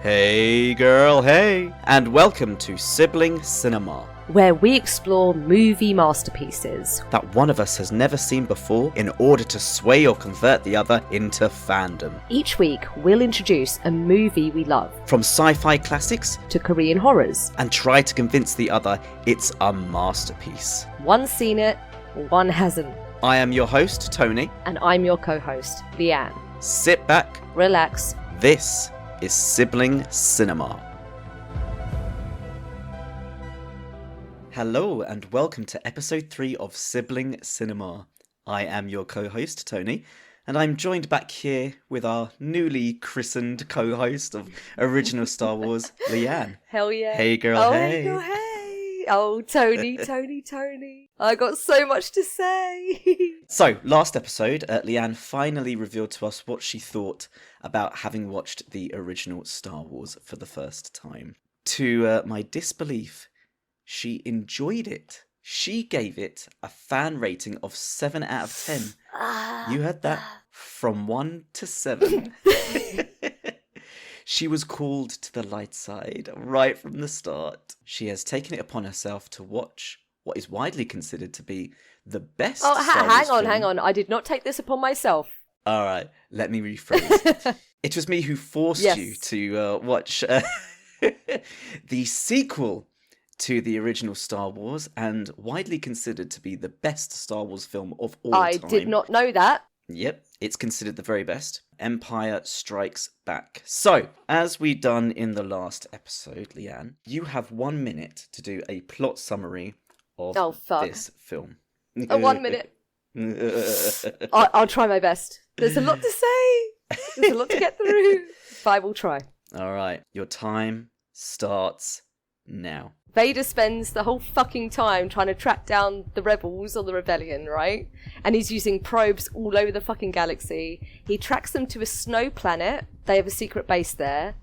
Hey girl, hey! And welcome to Sibling Cinema, where we explore movie masterpieces that one of us has never seen before in order to sway or convert the other into fandom. Each week, we'll introduce a movie we love, from sci-fi classics to Korean horrors, and try to convince the other it's a masterpiece. One's seen it, one hasn't. I am your host, Tony. And I'm your co-host, Leanne. Sit back, relax. This is Sibling Cinema. Hello and welcome to episode 3 of Sibling Cinema. I am your co-host, Tony, and I'm joined back here with our newly christened co-host of original Star Wars, Leanne. Hell yeah. Hey girl, oh, hey. Girl, hey. Oh, Tony. I got so much to say. So, last episode, Leanne finally revealed to us what she thought about having watched the original Star Wars for the first time. To my disbelief, she enjoyed it. She gave it a fan rating of 7 out of 10. You heard that? From 1 to 7. She was called to the light side right from the start. She has taken it upon herself to watch what is widely considered to be the best Star Wars hang on. I did not take this upon myself. All right, let me rephrase. It was me who forced you to watch the sequel to the original Star Wars and widely considered to be the best Star Wars film of all time. I did not know that. Yep, it's considered the very best. Empire Strikes Back. So, as we done in the last episode, Leanne, you have 1 minute to do a plot summary of this film. 1 minute. I'll try my best. There's a lot to say. There's a lot to get through. But I will try. All right, your time starts now. Vader spends the whole fucking time trying to track down the rebels or the rebellion, right? And he's using probes all over the fucking galaxy. He tracks them to a snow planet. They have a secret base there.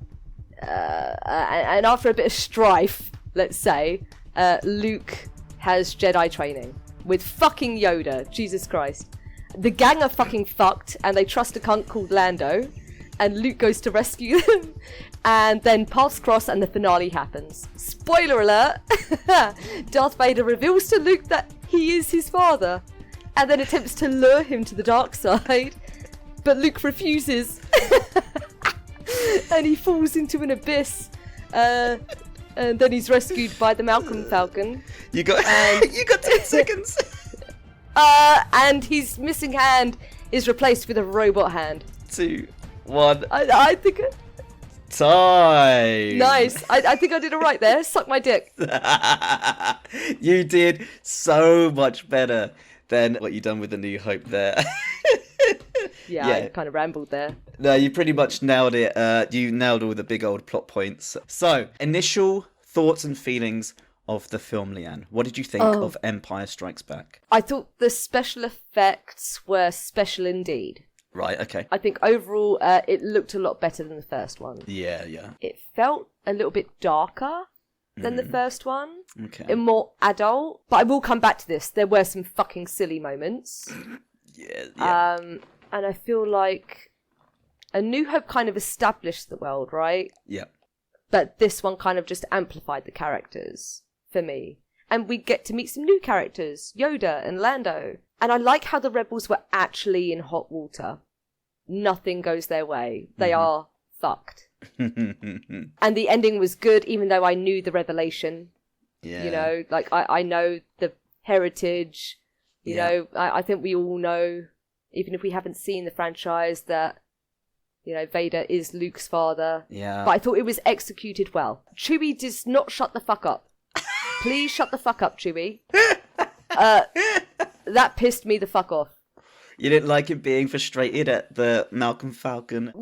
And after a bit of strife, let's say, Luke has Jedi training with fucking Yoda. Jesus Christ. The gang are fucking fucked and they trust a cunt called Lando. And Luke goes to rescue them. And then paths cross and the finale happens. Spoiler alert! Darth Vader reveals to Luke that he is his father. And then attempts to lure him to the dark side. But Luke refuses. And he falls into an abyss. And then he's rescued by the Malcolm Falcon. You got 10 seconds. And his missing hand is replaced with a robot hand. 2, 1. I think... Time. Nice. I think I did it right there. Suck my dick. You did so much better than what you done with the New Hope there. Yeah, I kind of rambled there. No, you pretty much nailed it. You nailed all the big old plot points. So, initial thoughts and feelings of the film, Leanne. What did you think of Empire Strikes Back? I thought the special effects were special indeed. Right, okay. I think overall it looked a lot better than the first one. Yeah. It felt a little bit darker than the first one. Okay. And more adult. But I will come back to this. There were some fucking silly moments. Yeah. And I feel like A New Hope kind of established the world, right? Yeah. But this one kind of just amplified the characters for me. And we get to meet some new characters, Yoda and Lando. And I like how the rebels were actually in hot water. Nothing goes their way. They are fucked. And the ending was good, even though I knew the revelation. Yeah. You know, like I know the heritage. You know, I think we all know, even if we haven't seen the franchise, that, you know, Vader is Luke's father. Yeah. But I thought it was executed well. Chewie does not shut the fuck up. Please shut the fuck up, Chewie. That pissed me the fuck off. You didn't like him being frustrated at the Malcolm Falcon?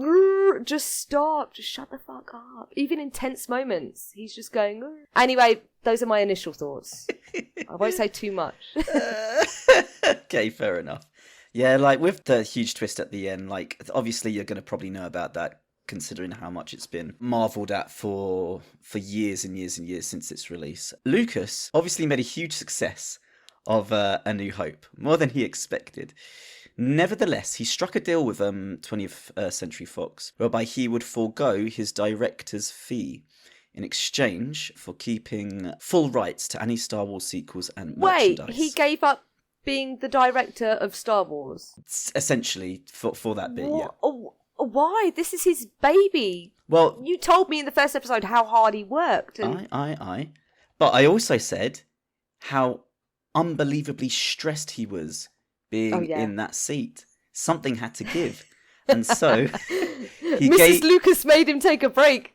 Just stop. Just shut the fuck up. Even in tense moments, he's just going... Rrr. Anyway, those are my initial thoughts. I won't say too much. Okay, fair enough. Yeah, like with the huge twist at the end, like obviously you're going to probably know about that, considering how much it's been marvelled at for years and years and years since its release. Lucas obviously made a huge success of A New Hope, more than he expected. Nevertheless, he struck a deal with 20th Century Fox, whereby he would forego his director's fee in exchange for keeping full rights to any Star Wars sequels and merchandise. Wait, he gave up being the director of Star Wars? Essentially, for that bit, yeah. Oh, why? This is his baby. Well, you told me in the first episode how hard he worked. And... I. But I also said how unbelievably stressed he was being in that seat. Something had to give. And so Mrs. Lucas made him take a break.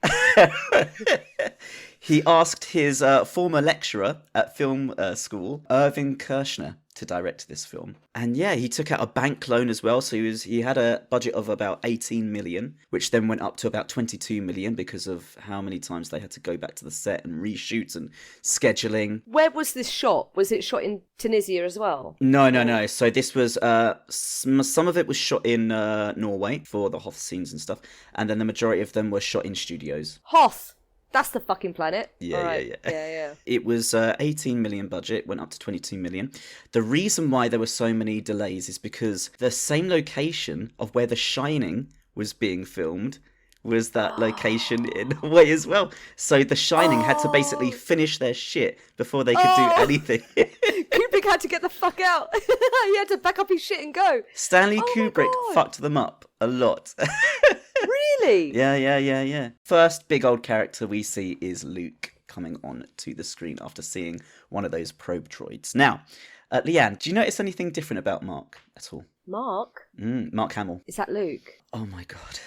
He asked his former lecturer at film school, Irving Kershner, to direct this film. And yeah, he took out a bank loan as well. So he had a budget of about 18 million, which then went up to about 22 million because of how many times they had to go back to the set and reshoots and scheduling. Where was this shot? Was it shot in Tunisia as well? No. So this was, some of it was shot in Norway for the Hoth scenes and stuff. And then the majority of them were shot in studios. Hoth! That's the fucking planet. Yeah. It was 18 million budget, went up to 22 million. The reason why there were so many delays is because the same location of where The Shining was being filmed was that location in Norway as well. So The Shining had to basically finish their shit before they could do anything. Kubrick had to get the fuck out. He had to back up his shit and go. Stanley Kubrick fucked them up a lot. Really? Yeah. First big old character we see is Luke coming on to the screen after seeing one of those probe droids. Now, Leanne, do you notice anything different about Mark at all? Mark? Mark Hamill. Is that Luke? Oh my god.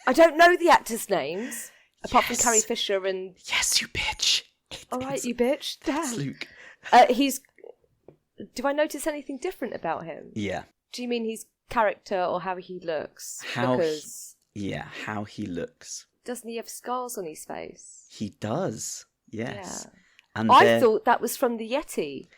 I don't know the actors' names, apart from Carrie Fisher and... Yes, you bitch. All right, you bitch. Damn. It's Luke. He's... Do I notice anything different about him? Yeah. Do you mean his character or how he looks? How he looks. Doesn't he have scars on his face? He does, yes. Yeah. And I thought that was from the Yeti.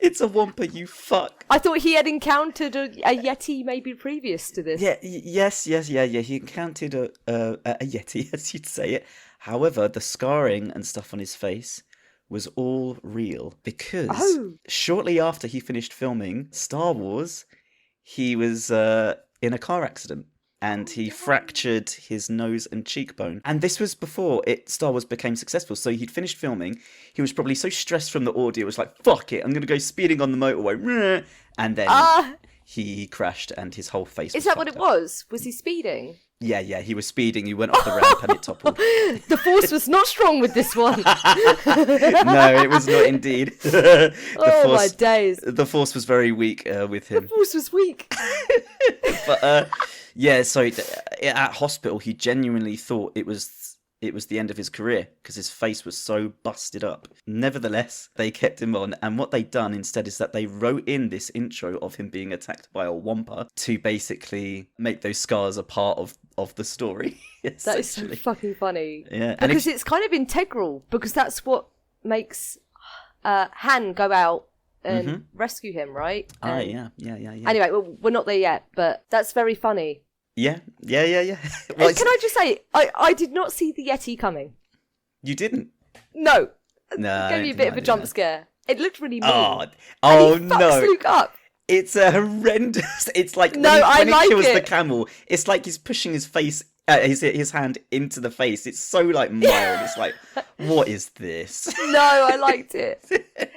It's a Wampa, you fuck. I thought he had encountered a Yeti maybe previous to this. Yeah. He encountered a Yeti, as you'd say it. However, the scarring and stuff on his face was all real because shortly after he finished filming Star Wars, he was in a car accident and he fractured his nose and cheekbone. And this was before Star Wars became successful. So he'd finished filming. He was probably so stressed from the audio, it was like, fuck it, I'm going to go speeding on the motorway. And then he crashed and his whole face was Is that what it up. was? Was he speeding? Yeah, he was speeding. He went off the ramp and it toppled. The force was not strong with this one. No, it was not indeed. My days. The force was very weak with him. The force was weak. But so at hospital, he genuinely thought it was the end of his career because his face was so busted up. Nevertheless, they kept him on, and what they'd done instead is that they wrote in this intro of him being attacked by a Wampa to basically make those scars a part of the story. That is so fucking funny. Yeah, because it's kind of integral, because that's what makes Han go out and rescue him, right? Yeah. Anyway, well, we're not there yet, but that's very funny. Yeah. Well, can I just say, I did not see the Yeti coming. You didn't? No. No. It gave me a bit of a jump scare. It looked really mean. Oh and he fucks no. Luke up. It's a horrendous. It's like when he kills the camel, it's like he's pushing his face, his hand into the face. It's so like mild. It's like, what is this? No, I liked it.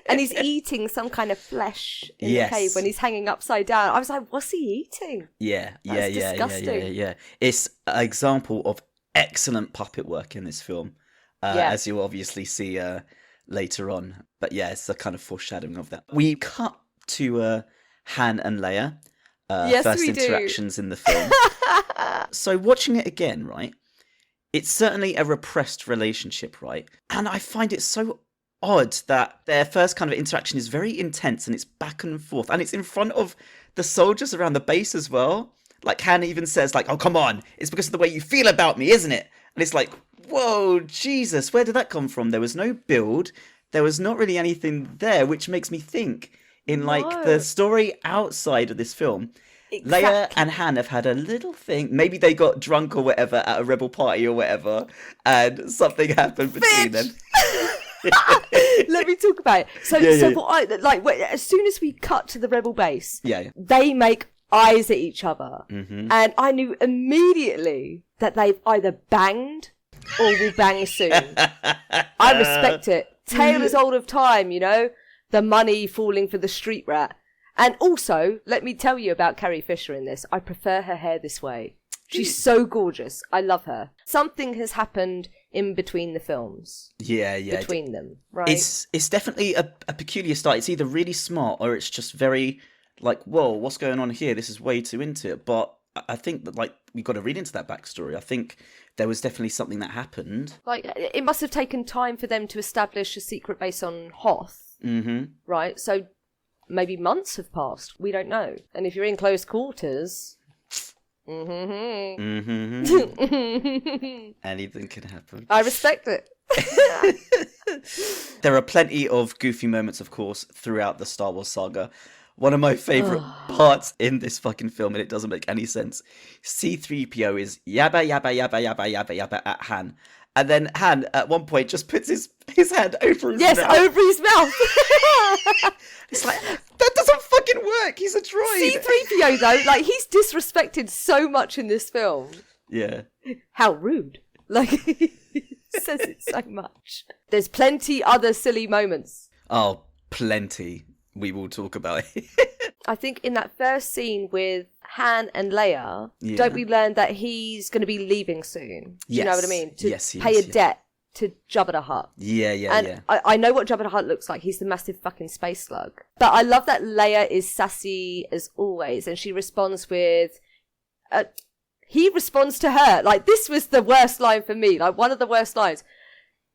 And he's eating some kind of flesh in the cave when he's hanging upside down. I was like, what's he eating? Yeah. Disgusting. Yeah. It's an example of excellent puppet work in this film, as you'll obviously see later on. But yeah, it's a kind of foreshadowing of that. We cut to Han and Leia, first interactions in the film. So watching it again, right? It's certainly a repressed relationship, right? And I find it so odd that their first kind of interaction is very intense and it's back and forth. And it's in front of the soldiers around the base as well. Like Han even says, like, oh, come on, it's because of the way you feel about me, isn't it? And it's like, whoa, Jesus, where did that come from? There was no build. There was not really anything there, which makes me think in like the story outside of this film, Leia and Han have had a little thing. Maybe they got drunk or whatever at a rebel party or whatever, and something happened between them. Let me talk about it. So, as soon as we cut to the rebel base, they make eyes at each other, and I knew immediately that they've either banged or will bang soon. I respect it. Tale as old of time, you know, the money falling for the street rat. And also, let me tell you about Carrie Fisher in this. I prefer her hair this way. She's so gorgeous. I love her. Something has happened in between the films. Yeah. Between them, right? It's definitely a peculiar style. It's either really smart or it's just very like, whoa, what's going on here? This is way too into it. But I think that, like, we've got to read into that backstory. I think there was definitely something that happened. Like, it must have taken time for them to establish a secret base on Hoth. Right? So maybe months have passed. We don't know. And if you're in close quarters... Anything can happen. I respect it. There are plenty of goofy moments, of course, throughout the Star Wars saga. One of my favourite parts in this fucking film, and it doesn't make any sense. C-3PO is yabba yabba yabba yabba yabba yabba at Han. And then Han, at one point, just puts his hand over his mouth. Yes, over his mouth. It's like, that doesn't fucking work. He's a droid. C-3PO, though, like, he's disrespected so much in this film. Yeah. How rude. Like, he says it so much. There's plenty other silly moments. Oh, plenty. We will talk about it. I think in that first scene with Han and Leia, don't we learn that he's going to be leaving soon? Do you know what I mean? To pay a debt to Jabba the Hutt. Yeah. I know what Jabba the Hutt looks like. He's the massive fucking space slug. But I love that Leia is sassy as always, and she responds with... he responds to her. Like, this was the worst line for me. Like, one of the worst lines.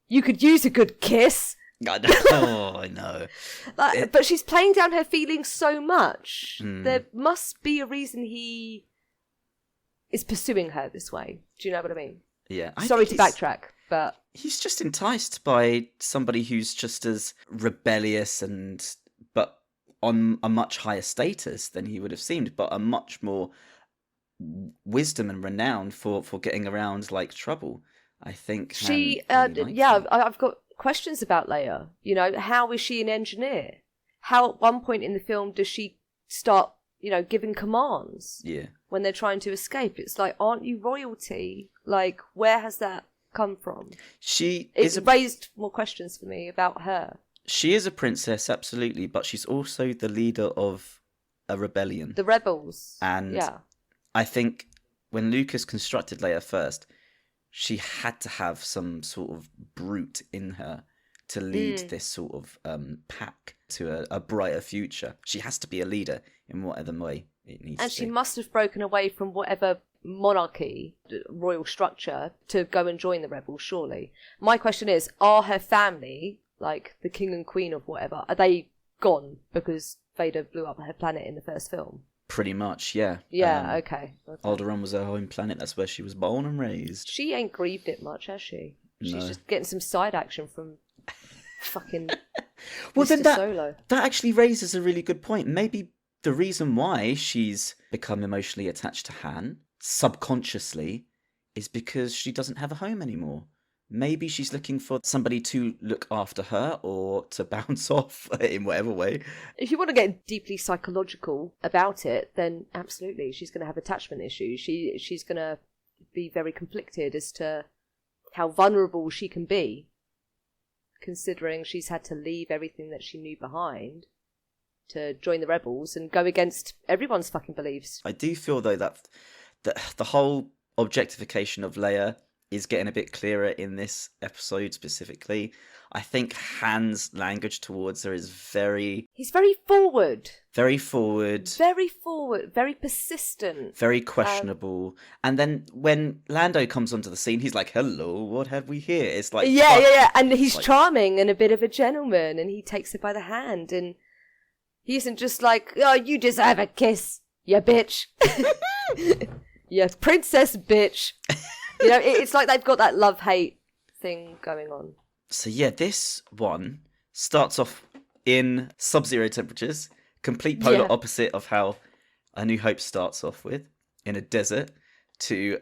You could use a good kiss. I know. But she's playing down her feelings so much. There must be a reason he is pursuing her this way. Do you know what I mean? Yeah. Sorry to backtrack, but... He's just enticed by somebody who's just as rebellious but on a much higher status than he would have seemed, but a much more wisdom and renown for getting around, like, trouble. I think she... I've got questions about Leia. You know, how is she an engineer? How at one point in the film does she start, you know, giving commands? Yeah. When they're trying to escape. It's like, aren't you royalty? Like, where has that come from? It's raised more questions for me about her. She is a princess, absolutely, but she's also the leader of a rebellion. The rebels. And I think when Lucas constructed Leia first, she had to have some sort of brute in her to lead this sort of pack to a brighter future. She has to be a leader in whatever way it needs to be. And she must have broken away from whatever monarchy, royal structure, to go and join the rebels, surely. My question is, are her family, like the king and queen of whatever, are they gone because Vader blew up her planet in the first film? Pretty much, yeah. Yeah, okay. Alderaan was her home planet. That's where she was born and raised. She ain't grieved it much, has she? No. She's just getting some side action from fucking well, Mr. then Solo. That actually raises a really good point. Maybe the reason why she's become emotionally attached to Han, subconsciously, is because she doesn't have a home anymore. Maybe she's looking for somebody to look after her or to bounce off in whatever way. If you want to get deeply psychological about it, then absolutely, she's going to have attachment issues. She's going to be very conflicted as to how vulnerable she can be, considering she's had to leave everything that she knew behind to join the rebels and go against everyone's fucking beliefs. I do feel, though, that the whole objectification of Leia is getting a bit clearer in this episode specifically. I think Han's language towards her is He's very forward. Very forward. Very forward. Very persistent. Very questionable. And then when Lando comes onto the scene, he's like, hello, what have we here? It's like... Yeah. And he's like, charming and a bit of a gentleman, and he takes her by the hand, and he isn't just like, oh, you deserve a kiss, you bitch. You princess bitch. You know, it's like they've got that love-hate thing going on. So yeah, this one starts off in sub-zero temperatures, complete polar opposite of how A New Hope starts off with, in a desert, to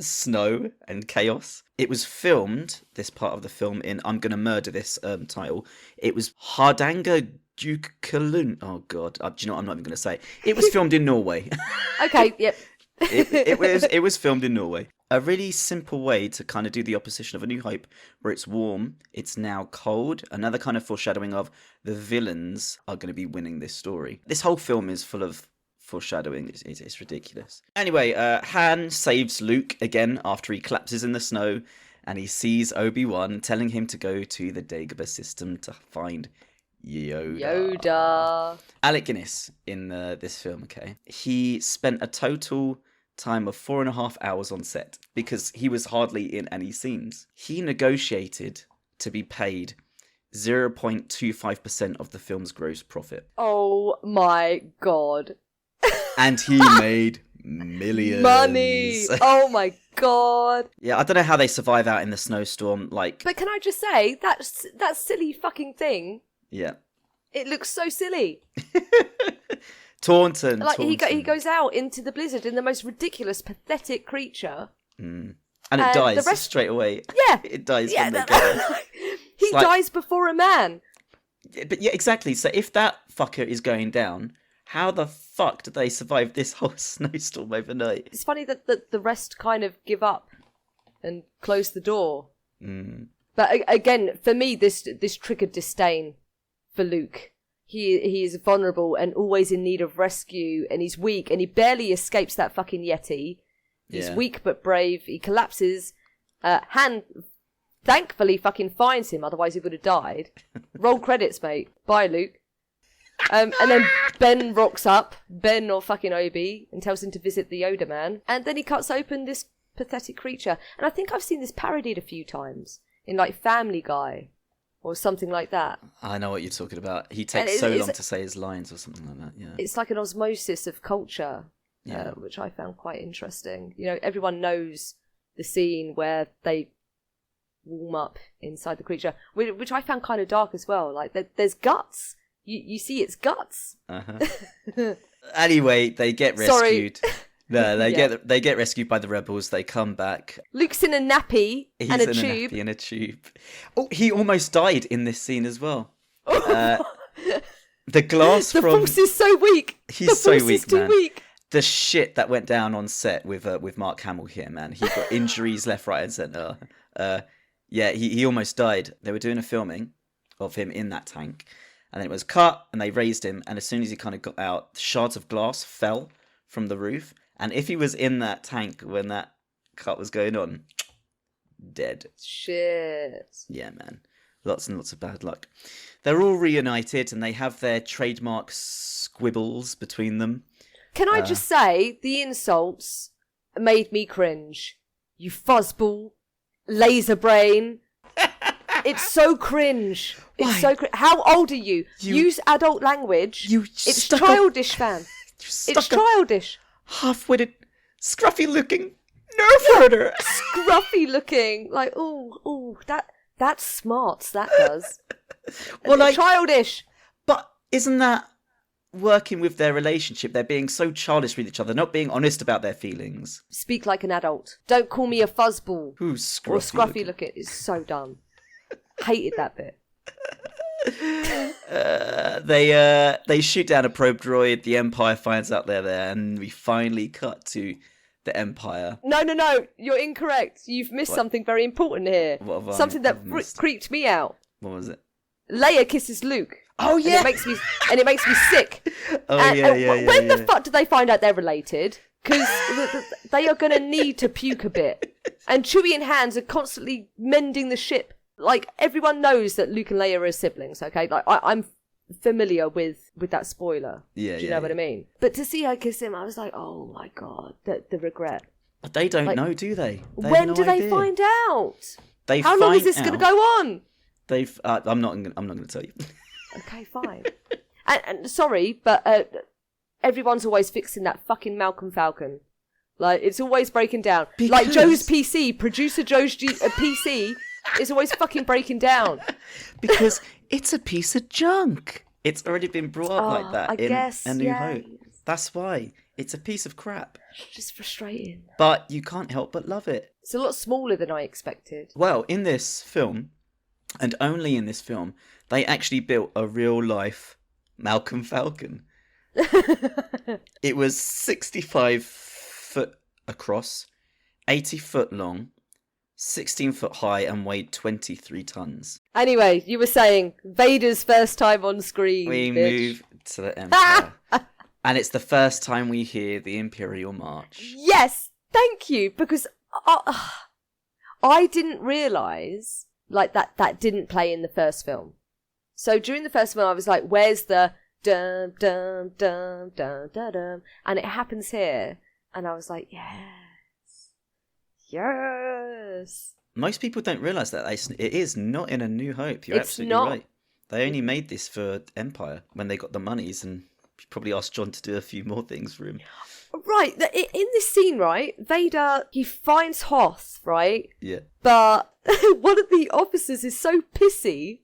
snow and chaos. It was filmed, this part of the film, in I'm Gonna Murder This title. It was Hardanger Dukalun. Oh god, do you know what? I'm not even gonna say it. It was filmed in Norway. Okay, yep. It was filmed in Norway. A really simple way to kind of do the opposition of A New Hope, where it's warm, it's now cold. Another kind of foreshadowing of the villains are going to be winning this story. This whole film is full of foreshadowing. It's ridiculous. Anyway, Han saves Luke again after he collapses in the snow, and he sees Obi-Wan telling him to go to the Dagobah system to find Yoda. Alec Guinness in this film, okay? He spent a total time of 4.5 hours on set because he was hardly in any scenes. He negotiated to be paid 0.25% of the film's gross profit. Oh my god. And he made millions. Money! Oh my god. Yeah, I don't know how they survive out in the snowstorm, like... But can I just say, that silly fucking thing, Yeah. it looks so silly. Taunton. Like, he goes out into the blizzard in the most ridiculous, pathetic creature. Mm. And it dies the rest... straight away. Yeah. It dies when they go. He dies before a man. But yeah, exactly. So if that fucker is going down, how the fuck did they survive this whole snowstorm overnight? It's funny that the rest kind of give up and close the door. Mm. But again, for me, this triggered disdain for Luke. He is vulnerable and always in need of rescue, and he's weak, and he barely escapes that fucking Yeti. He's weak but brave. He collapses. Han thankfully fucking finds him, otherwise he would have died. Roll credits, mate. Bye, Luke. And then Ben rocks up, Ben or fucking Obi, and tells him to visit the Yoda man. And then he cuts open this pathetic creature. And I think I've seen this parodied a few times in like Family Guy or something like that. I know what you're talking about. He takes so long to say his lines or something like that. Yeah, it's like an osmosis of culture, which I found quite interesting. You know, everyone knows the scene where they warm up inside the creature, which I found kind of dark as well. Like there's guts. You see its guts. Uh-huh. Anyway, they get rescued. No, they get rescued by the rebels. They come back. Luke's in a nappy and a tube. He's in a nappy and a tube. Oh, he almost died in this scene as well. The glass the from... The force is so weak. He's so weak, is too man. Weak. The shit that went down on set with Mark Hamill here, man. He got injuries left, right, and centre. Yeah, he almost died. They were doing a filming of him in that tank, and then it was cut, and they raised him, and as soon as he kind of got out, shards of glass fell from the roof, and if he was in that tank when that cut was going on, dead. Shit. Yeah, man. Lots and lots of bad luck. They're all reunited, and they have their trademark squibbles between them. Can I just say, the insults made me cringe. You fuzzball, laser brain. It's so cringe. Why? It's so How old are you? Use adult language. It's childish, fam. It's childish. Half-witted, scruffy-looking nerf herder. Scruffy looking. Like, that smarts, that does. Well, like, childish. But isn't that working with their relationship? They're being so childish with each other, not being honest about their feelings. Speak like an adult. Don't call me a fuzzball. Who's scruffy or scruffy looking. It's so dumb. Hated that bit. They shoot down a probe droid. The Empire finds out they're there, and we finally cut to the Empire. No, you're incorrect. You've missed something very important here. Something that creeped me out. What was it? Leia kisses Luke. Oh yeah, and it makes me sick. When the fuck do they find out they're related? Because they are going to need to puke a bit. And Chewie and Hans are constantly mending the ship. Like, everyone knows that Luke and Leia are siblings, okay? Like, I'm familiar with that spoiler. Yeah, Do you know what I mean? But to see her kiss him, I was like, oh my god, the regret. But they don't know, do they? When do they find out? How long is this going to go on? I'm not going to tell you. Okay, fine. and sorry, but everyone's always fixing that fucking Malcolm Falcon. Like, it's always breaking down. Like Joe's PC, producer Joe's PC is always fucking breaking down. Because it's a piece of junk. It's already been brought up like that A New Hope. That's why. It's a piece of crap. Just frustrating. But you can't help but love it. It's a lot smaller than I expected. Well, in this film, and only in this film, they actually built a real-life Malcolm Falcon. It was 65 foot across, 80 foot long, 16 foot high, and weighed 23 tons. Anyway, you were saying Vader's first time on screen. We bitch. move to the Empire. And it's the first time we hear the Imperial March. Yes, thank you, because I didn't realise like that didn't play in the first film. So during the first film, I was like, "Where's the dum dum dum dum dum dum?" And it happens here, and I was like, "Yes, yes." Most people don't realise that it is not in A New Hope. You're absolutely right. They only made this for Empire when they got the monies, and probably asked John to do a few more things for him. Right, in this scene, right, Vader, he finds Hoth, right? Yeah. But one of the officers is so pissy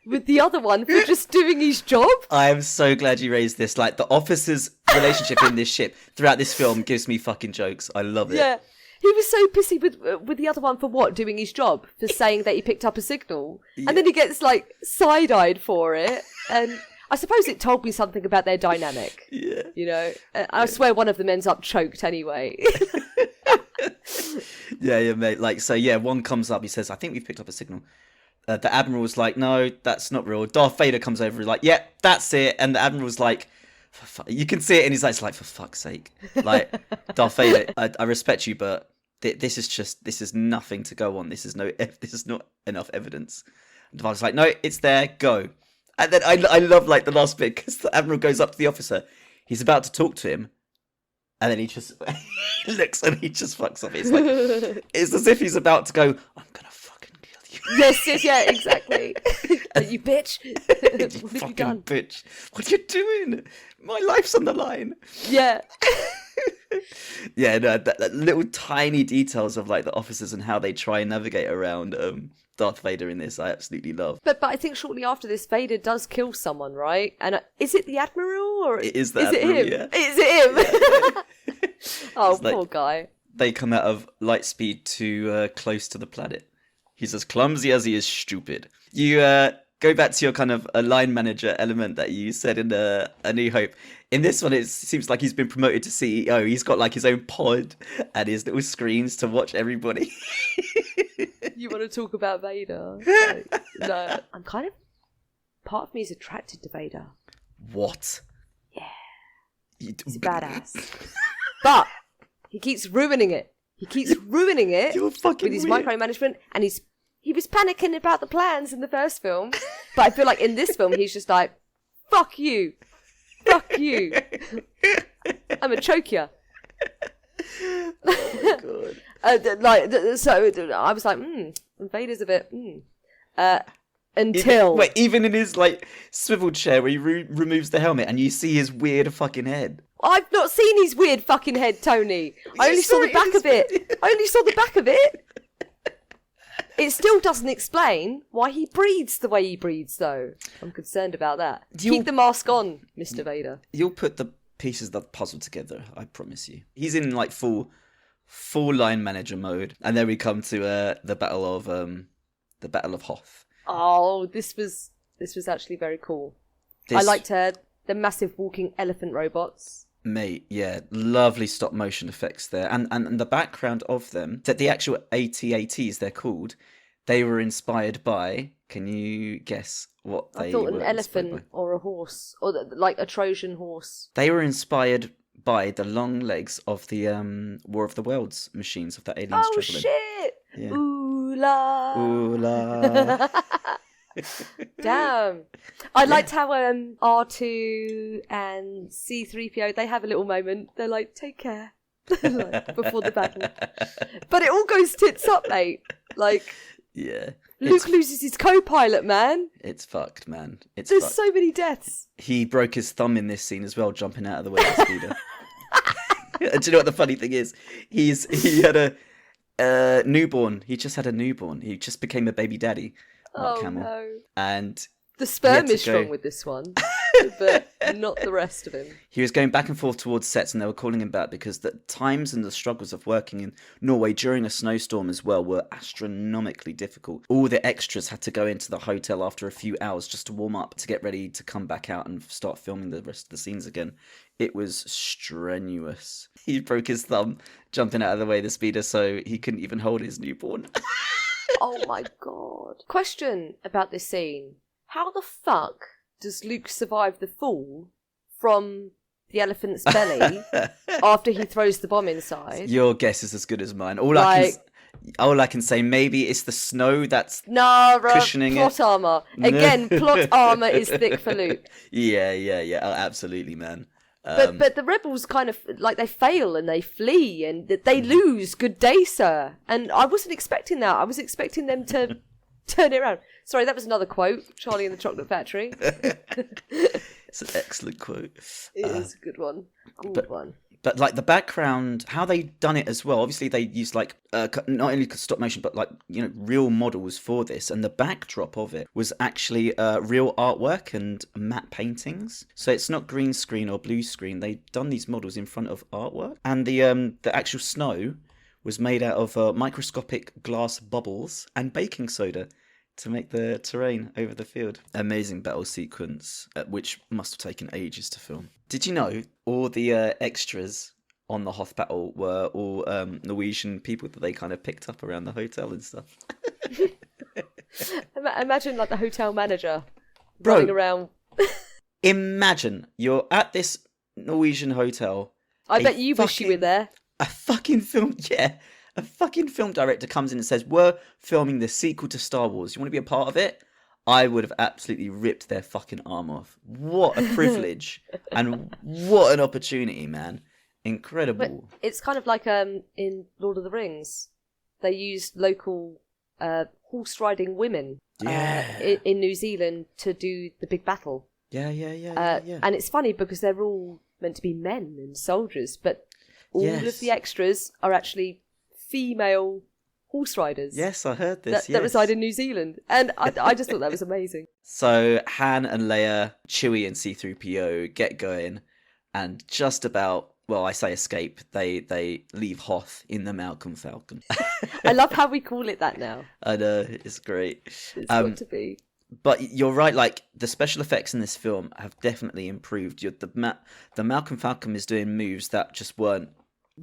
with the other one for just doing his job. I am so glad you raised this. Like, the officers' relationship in this ship throughout this film gives me fucking jokes. I love it. Yeah. He was so pissy with the other one for what? Doing his job? For saying that he picked up a signal. Yeah. And then he gets, like, side-eyed for it. And I suppose it told me something about their dynamic. Yeah. You know? I swear one of them ends up choked anyway. Yeah, mate. Like, so, yeah, one comes up, he says, "I think we've picked up a signal." The Admiral's like, "No, that's not real." Darth Vader comes over, he's like, "Yeah, that's it." And the Admiral's like, you can see it, and he's like, "For fuck's sake." Like, Darth Vader, I respect you, but this is nothing to go on. This is not enough evidence. And Darth's like, "No, it's there, go." And then I love, like, the last bit, because the Admiral goes up to the officer, he's about to talk to him, and then he just he looks and he just fucks up. It's like, it's as if he's about to go, "I'm gonna fucking kill you." Yes, yeah, exactly. You bitch. You What have fucking you done? bitch. What are you doing? My life's on the line. Yeah. Yeah, no, that little tiny details of, like, the officers and how they try and navigate around Darth Vader in this, I absolutely love. But I think shortly after this, Vader does kill someone, right? And is it the Admiral or It is the Admiral, it him? yeah. Is it him? Oh, It's like, poor guy. they come out of light speed too close to the planet. He's as clumsy as he is stupid. You go back to your kind of a line manager element that you said in A New Hope. In this one, it seems like he's been promoted to CEO. He's got, like, his own pod and his little screens to watch everybody. You want to talk about Vader? Like, no, I'm kind of... Part of me is attracted to Vader. What? Yeah. He's a badass. But he keeps ruining it. You're fucking with his weird. micromanagement, and he was panicking about the plans in the first film. But I feel like in this film, he's just like, "Fuck you. Fuck you. I'm gonna choke you." Oh, God. So I was like, Vader's a bit, until... Wait, even in his, like, swivel chair where he removes the helmet and you see his weird fucking head. I've not seen his weird fucking head, Tony. I only saw the back of it. It still doesn't explain why he breathes the way he breathes, though. I'm concerned about that. Keep the mask on, Mr. Vader. You'll put the pieces of the puzzle together, I promise you. He's in, like, full line manager mode, and then we come to the Battle of Hoth. Oh, this was actually very cool. I liked the massive walking elephant robots. Mate, yeah, lovely stop motion effects there, and the background of them, that the actual AT-ATs they're called, they were inspired by. Can you guess what they? I thought were an elephant or a horse, or like a Trojan horse. They were inspired by the long legs of the War of the Worlds machines of the aliens traveling. Oh shit! Yeah. Ooh la! Ooh la! Damn. I liked how R2 and C-3PO, they have a little moment. They're like, "Take care," like, before the battle. But it all goes tits up, mate. Like, yeah. Luke loses his co-pilot, man. It's fucked, man. There's so many deaths. He broke his thumb in this scene as well, jumping out of the way of the speeder. And do you know what the funny thing is? He had a newborn. He just had a newborn. He just became a baby daddy. Mark Hamill. No. And the sperm is strong with this one. but not the rest of him. He was going back and forth towards sets, and they were calling him back because the times and the struggles of working in Norway during a snowstorm as well were astronomically difficult. All the extras had to go into the hotel after a few hours just to warm up to get ready to come back out and start filming the rest of the scenes again. It was strenuous. He broke his thumb jumping out of the way of the speeder, so he couldn't even hold his newborn. Oh my god. Question about this scene. How the fuck does Luke survive the fall from the elephant's belly after he throws the bomb inside? Your guess is as good as mine. All I can say, maybe it's the snow that's cushioning plot it. armor. Again, plot armor is thick for Luke. Yeah. Oh, absolutely, man. But the rebels kind of, like, they fail and they flee and they lose. Good day, sir. And I wasn't expecting that. I was expecting them to turn it around. Sorry, that was another quote. Charlie and the Chocolate Factory. It's an excellent quote. It is a good one. Good one. But like the background, how they done it as well. Obviously, they used like not only stop motion, but like real models for this. And the backdrop of it was actually real artwork and matte paintings. So it's not green screen or blue screen. They've done these models in front of artwork, and the actual snow was made out of microscopic glass bubbles and baking soda to make the terrain over the field. Amazing battle sequence, which must have taken ages to film. Did you know all the extras on the Hoth battle were all Norwegian people that they kind of picked up around the hotel and stuff? Imagine like the hotel manager running around. Imagine you're at this Norwegian hotel. I bet you wish you were there. A fucking film director comes in and says, we're filming the sequel to Star Wars. You want to be a part of it? I would have absolutely ripped their fucking arm off. What a privilege. And what an opportunity, man. Incredible. But it's kind of like in Lord of the Rings. They used local horse riding women in New Zealand to do the big battle. Yeah. And it's funny because they're all meant to be men and soldiers, but all of the extras are actually female horse riders. Yes, I heard this. That reside in New Zealand. And I just thought that was amazing. So Han and Leia, Chewie and C-3PO get going, and just about, well, I say escape, they leave Hoth in the Malcolm Falcon. I love how we call it that now. I know, it's great. It's got to be. But you're right, like, the special effects in this film have definitely improved. The Malcolm Falcon is doing moves that just weren't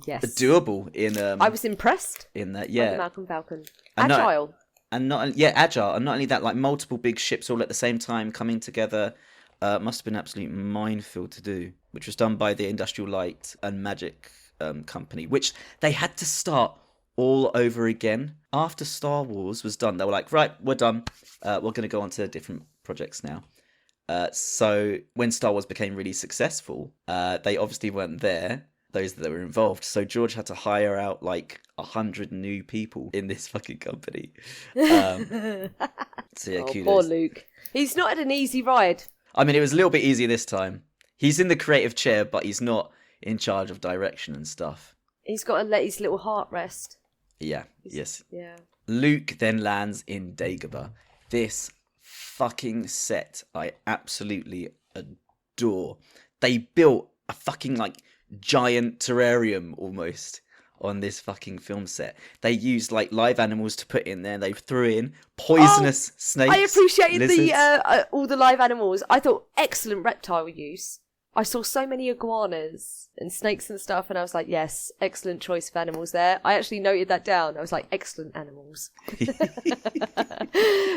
doable in I was impressed in that by the Malcolm Falcon. Agile. Agile, and not only that, like multiple big ships all at the same time coming together must have been an absolute minefield to do, which was done by the Industrial Light and Magic company, which they had to start all over again after Star Wars was done. They were like, right, we're done, we're going to go on to different projects now. So when Star Wars became really successful, they obviously weren't there, those that were involved. So George had to hire out like 100 new people in this fucking company. So yeah, kudos. Poor Luke. He's not had an easy ride. I mean, it was a little bit easier this time. He's in the creative chair, but he's not in charge of direction and stuff. He's got to let his little heart rest. Yeah, yes. Yeah. Luke then lands in Dagobah. This fucking set I absolutely adore. They built a fucking like giant terrarium almost on this fucking film set. They used like live animals to put in there. They threw in poisonous snakes. I appreciated lizards. all the live animals. I thought excellent reptile use. I saw so many iguanas and snakes and stuff, and I was like, yes, excellent choice of animals there. I actually noted that down. I was like, excellent animals.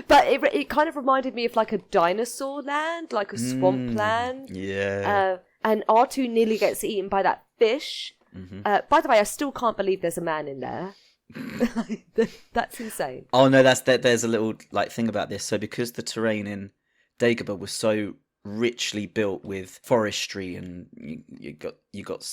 But it kind of reminded me of like a dinosaur land, like a swamp land. Yeah. And R2 nearly gets eaten by that fish. Mm-hmm. By the way, I still can't believe there's a man in there. That's insane. Oh no, there's a little like thing about this. So because the terrain in Dagobah was so richly built with forestry and you got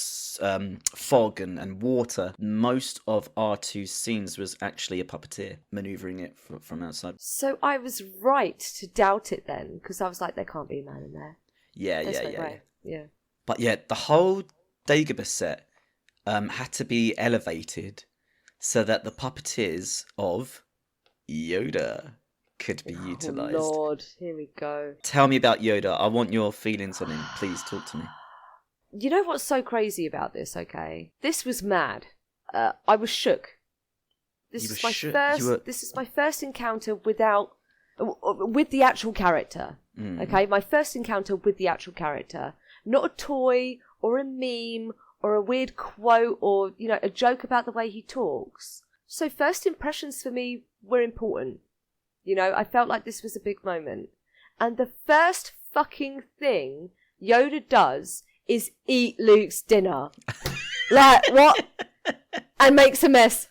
fog and water, most of R2's scenes was actually a puppeteer maneuvering it from outside. So I was right to doubt it then, because I was like, there can't be a man in there. Yeah. But yeah, the whole Dagobah set had to be elevated so that the puppeteers of Yoda could be Oh, utilised. Lord, here we go. Tell me about Yoda. I want your feelings on him. Please talk to me. You know what's so crazy about this, okay? This was mad. I was shook. This is my first encounter with the actual character. Okay, my first encounter with the actual character, not a toy or a meme or a weird quote or a joke about the way he talks. So first impressions for me were important. I felt like this was a big moment, and the first fucking thing Yoda does is eat Luke's dinner. Like, what? And makes a mess.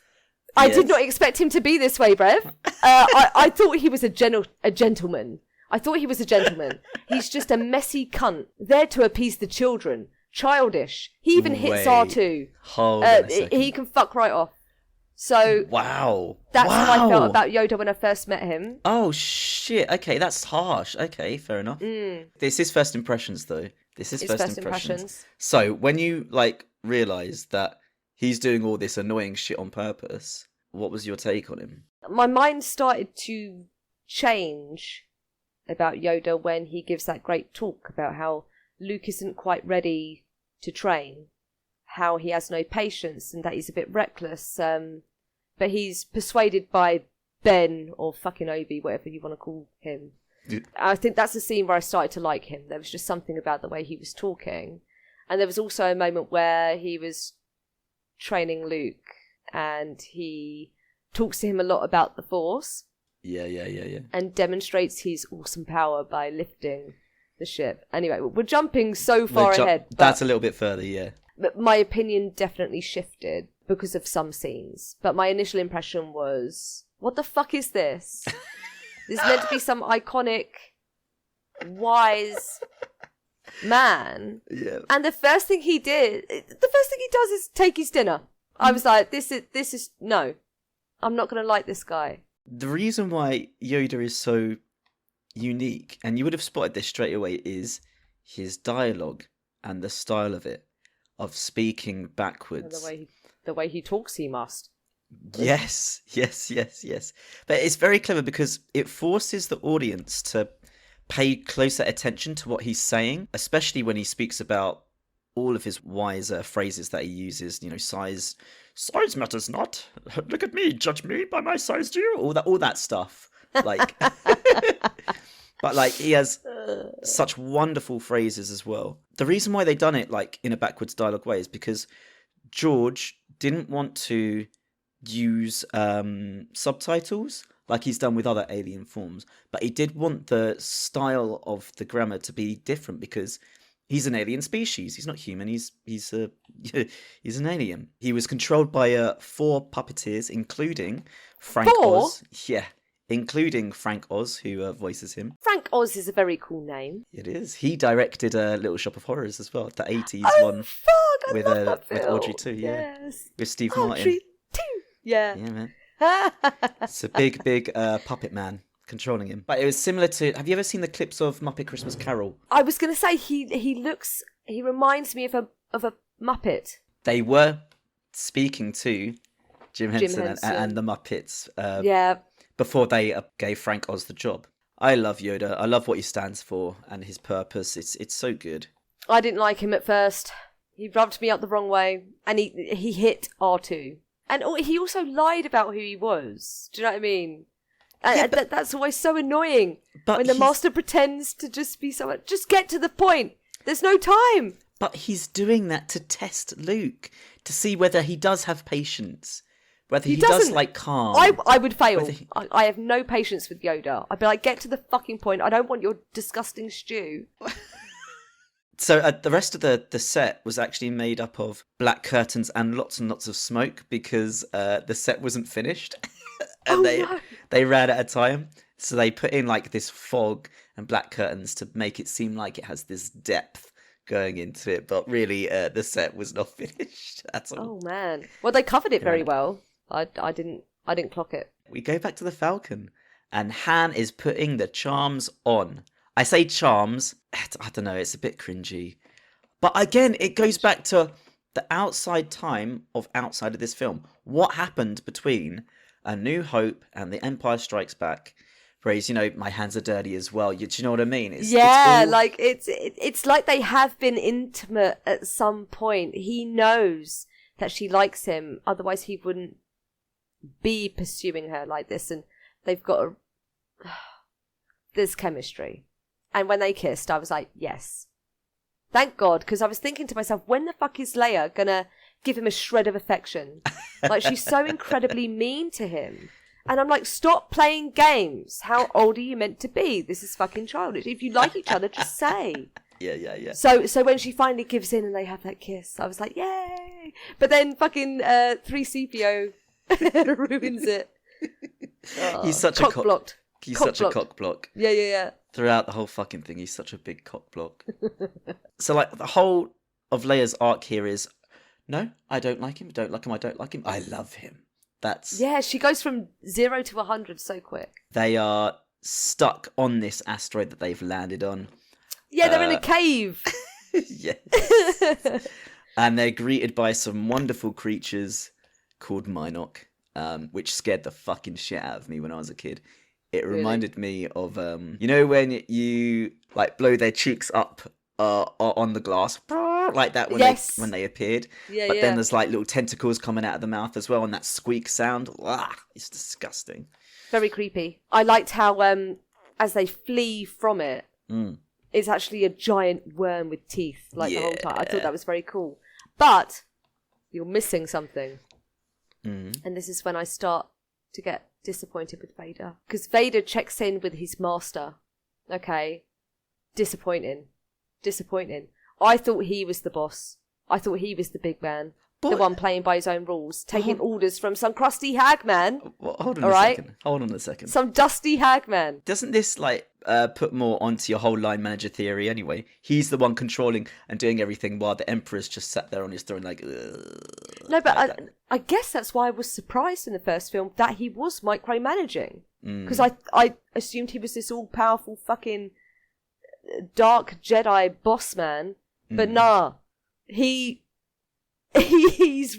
I did not expect him to be this way, Brev. I thought he was a gentleman. I thought he was a gentleman. He's just a messy cunt, there to appease the children. Childish. He even hits R2. Hold on a second. He can fuck right off. So wow, that's how I felt about Yoda when I first met him. Oh shit! Okay, that's harsh. Okay, fair enough. This is first impressions, though. This is first impressions. So when you realised that he's doing all this annoying shit on purpose, what was your take on him? My mind started to change about Yoda when he gives that great talk about how Luke isn't quite ready to train, how he has no patience and that he's a bit reckless, but he's persuaded by Ben or fucking Obi, whatever you want to call him. Yeah. I think that's the scene where I started to like him. There was just something about the way he was talking. And there was also a moment where he was training Luke and he talks to him a lot about the Force. Yeah. And demonstrates his awesome power by lifting the ship. Anyway, we're jumping so far ahead. That's a little bit further, yeah. But my opinion definitely shifted because of some scenes. But my initial impression was, what the fuck is this? This is meant to be some iconic, wise man. Yeah. And the first thing he does is take his dinner. I was like, this is no. I'm not going to like this guy. The reason why Yoda is so unique, and you would have spotted this straight away, is his dialogue and the style of it. Of speaking backwards. The way he talks, he must. Yes. But it's very clever because it forces the audience to pay closer attention to what he's saying, especially when he speaks about all of his wiser phrases that he uses. Size matters not. Look at me, judge me by my size, do you? All that stuff. But he has such wonderful phrases as well. The reason why they done it in a backwards dialogue way is because George didn't want to use subtitles like he's done with other alien forms, but he did want the style of the grammar to be different because he's an alien species. He's not human. He's an alien. He was controlled by 4 puppeteers, including Frank Oz. Yeah. Including Frank Oz, who voices him. Frank Oz is a very cool name. It is. He directed Little Shop of Horrors as well, the 80s one. Fuck, with Audrey too, yeah. Yes. With Steve Audrey Martin. too. Yeah. Yeah, man. It's a big puppet man controlling him. But it was similar to... Have you ever seen the clips of Muppet Christmas Carol? I was going to say, he reminds me of a Muppet. They were speaking to Jim Henson. And the Muppets. Yeah. Before they gave Frank Oz the job. I love Yoda. I love what he stands for and his purpose. It's so good. I didn't like him at first. He rubbed me up the wrong way. And he hit R2. And he also lied about who he was. Do you know what I mean? And that's always so annoying. When the master pretends to just be someone. Just get to the point. There's no time. But he's doing that to test Luke. To see whether he does have patience. Whether he does calm. I would fail. I have no patience with Yoda. I'd be like, get to the fucking point. I don't want your disgusting stew. So the rest of the set was actually made up of black curtains and lots of smoke because the set wasn't finished. And they ran out of time. So they put in this fog and black curtains to make it seem like it has this depth going into it. But really, the set was not finished at all. Oh, man. Well, they covered it very well. I didn't clock it. We go back to the Falcon, and Han is putting the charms on. I say charms, I don't know, it's a bit cringy. But again, it goes back to the outside of this film. What happened between A New Hope and The Empire Strikes Back Whereas, my hands are dirty as well. Do you know what I mean? It's Yeah, all... like it's like they have been intimate at some point. He knows that she likes him, otherwise he wouldn't be pursuing her like this. And they've got there's chemistry. And when they kissed, I was like, yes. Thank God, because I was thinking to myself, when the fuck is Leia gonna give him a shred of affection? Like, she's so incredibly mean to him. And I'm like, stop playing games. How old are you meant to be? This is fucking childish. If you like each other, just say. Yeah. So when she finally gives in and they have that kiss, I was like, yay! But then fucking 3CPO ruins it. He's such cock blocked. He's such a cock block. Yeah. Throughout the whole fucking thing, he's such a big cock block. So, like, the whole of Leia's arc here is, no, I don't like him, I love him. That's... Yeah, she goes from 0 to 100 so quick. They are stuck on this asteroid that they've landed on. Yeah, they're in a cave. Yes. And they're greeted by some wonderful creatures called Minoc, which scared the fucking shit out of me when I was a kid. It reminded me of, when you like blow their cheeks up on the glass, like that when they appeared. Yeah, but then there's like little tentacles coming out of the mouth as well, and that squeak sound. It's disgusting. Very creepy. I liked how as they flee from it, it's actually a giant worm with teeth the whole time. I thought that was very cool. But you're missing something, and this is when I start to get disappointed with Vader, because Vader checks in with his master. Okay, disappointing. I thought he was the boss. I thought he was the big man, the one playing by his own rules, taking orders from some crusty hag man. Hold on a second. Some dusty hag man. Doesn't this put more onto your whole line manager theory anyway? He's the one controlling and doing everything while the Emperor's just sat there on his throne like... No, but I guess that's why I was surprised in the first film that he was micromanaging. Because I assumed he was this all-powerful fucking dark Jedi boss man. But nah, he's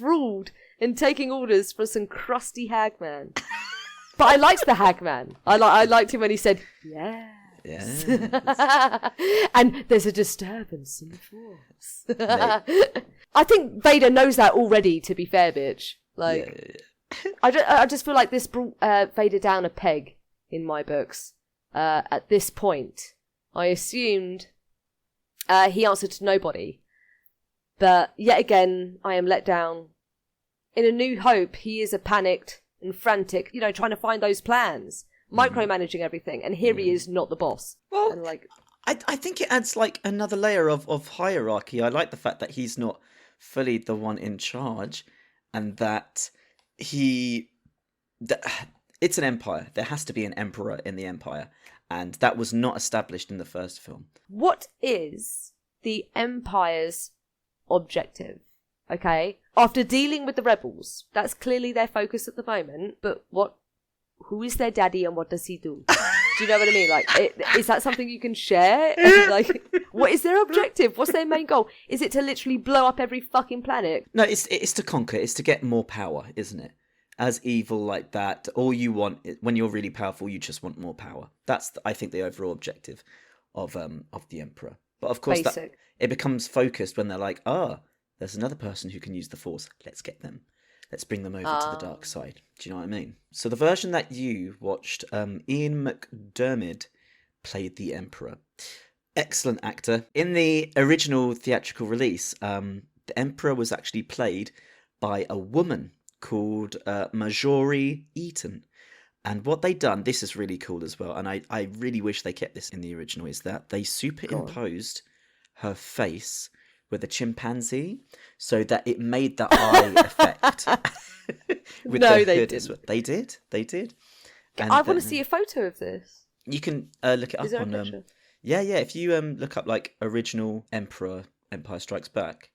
ruled and taking orders for some crusty hag man. But I liked the hag man. I liked him when he said, yes. And there's a disturbance in the Force. I think Vader knows that already, to be fair, bitch. Like, I just feel like this brought Vader down a peg in my books. At this point, I assumed he answered to nobody. But yet again, I am let down. In A New Hope, he is a panicked and frantic, trying to find those plans, micromanaging everything, and here he is not the boss. Well, and I think it adds like another layer of hierarchy. I like the fact that he's not fully the one in charge, and that it's an empire. There has to be an emperor in the empire, and that was not established in the first film. What is the Empire's objective? Okay, after dealing with the rebels, that's clearly their focus at the moment. But who is their daddy and what does he do? Do you know what I mean? Like, is that something you can share? Like, what is their objective? What's their main goal? Is it to literally blow up every fucking planet? No, it's to conquer. It's to get more power, isn't it? As evil like that, all you want when you're really powerful, you just want more power. That's I think the overall objective of the Emperor. But of course, it becomes focused when they're like, there's another person who can use the Force. Let's get them. Let's bring them over to the dark side. Do you know what I mean? So the version that you watched, Ian McDiarmid played the Emperor. Excellent actor. In the original theatrical release, the Emperor was actually played by a woman called Marjorie Eaton. And what they done, this is really cool as well, and I really wish they kept this in the original, is that they superimposed her face with a chimpanzee so that it made the eye effect. No, they didn't. They did. And I want to see a photo of this. You can look it up Is there on... a picture? Yeah, if you look up like original Emperor, Empire Strikes Back,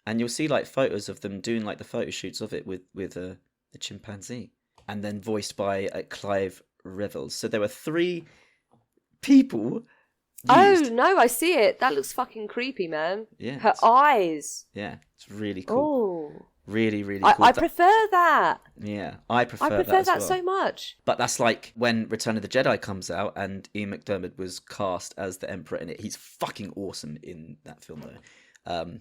and you'll see like photos of them doing like the photo shoots of it with the chimpanzee. And then voiced by Clive Revels. So there were 3 people Oh, used. no, I see it. That looks fucking creepy, man. Yeah, Her eyes. yeah, it's really cool. Oh. Really, really cool. I prefer that. Yeah, I I prefer prefer that as that well. so much. But that's like when Return of the Jedi comes out and Ian McDiarmid was cast as the Emperor in it. He's fucking awesome in that film, though.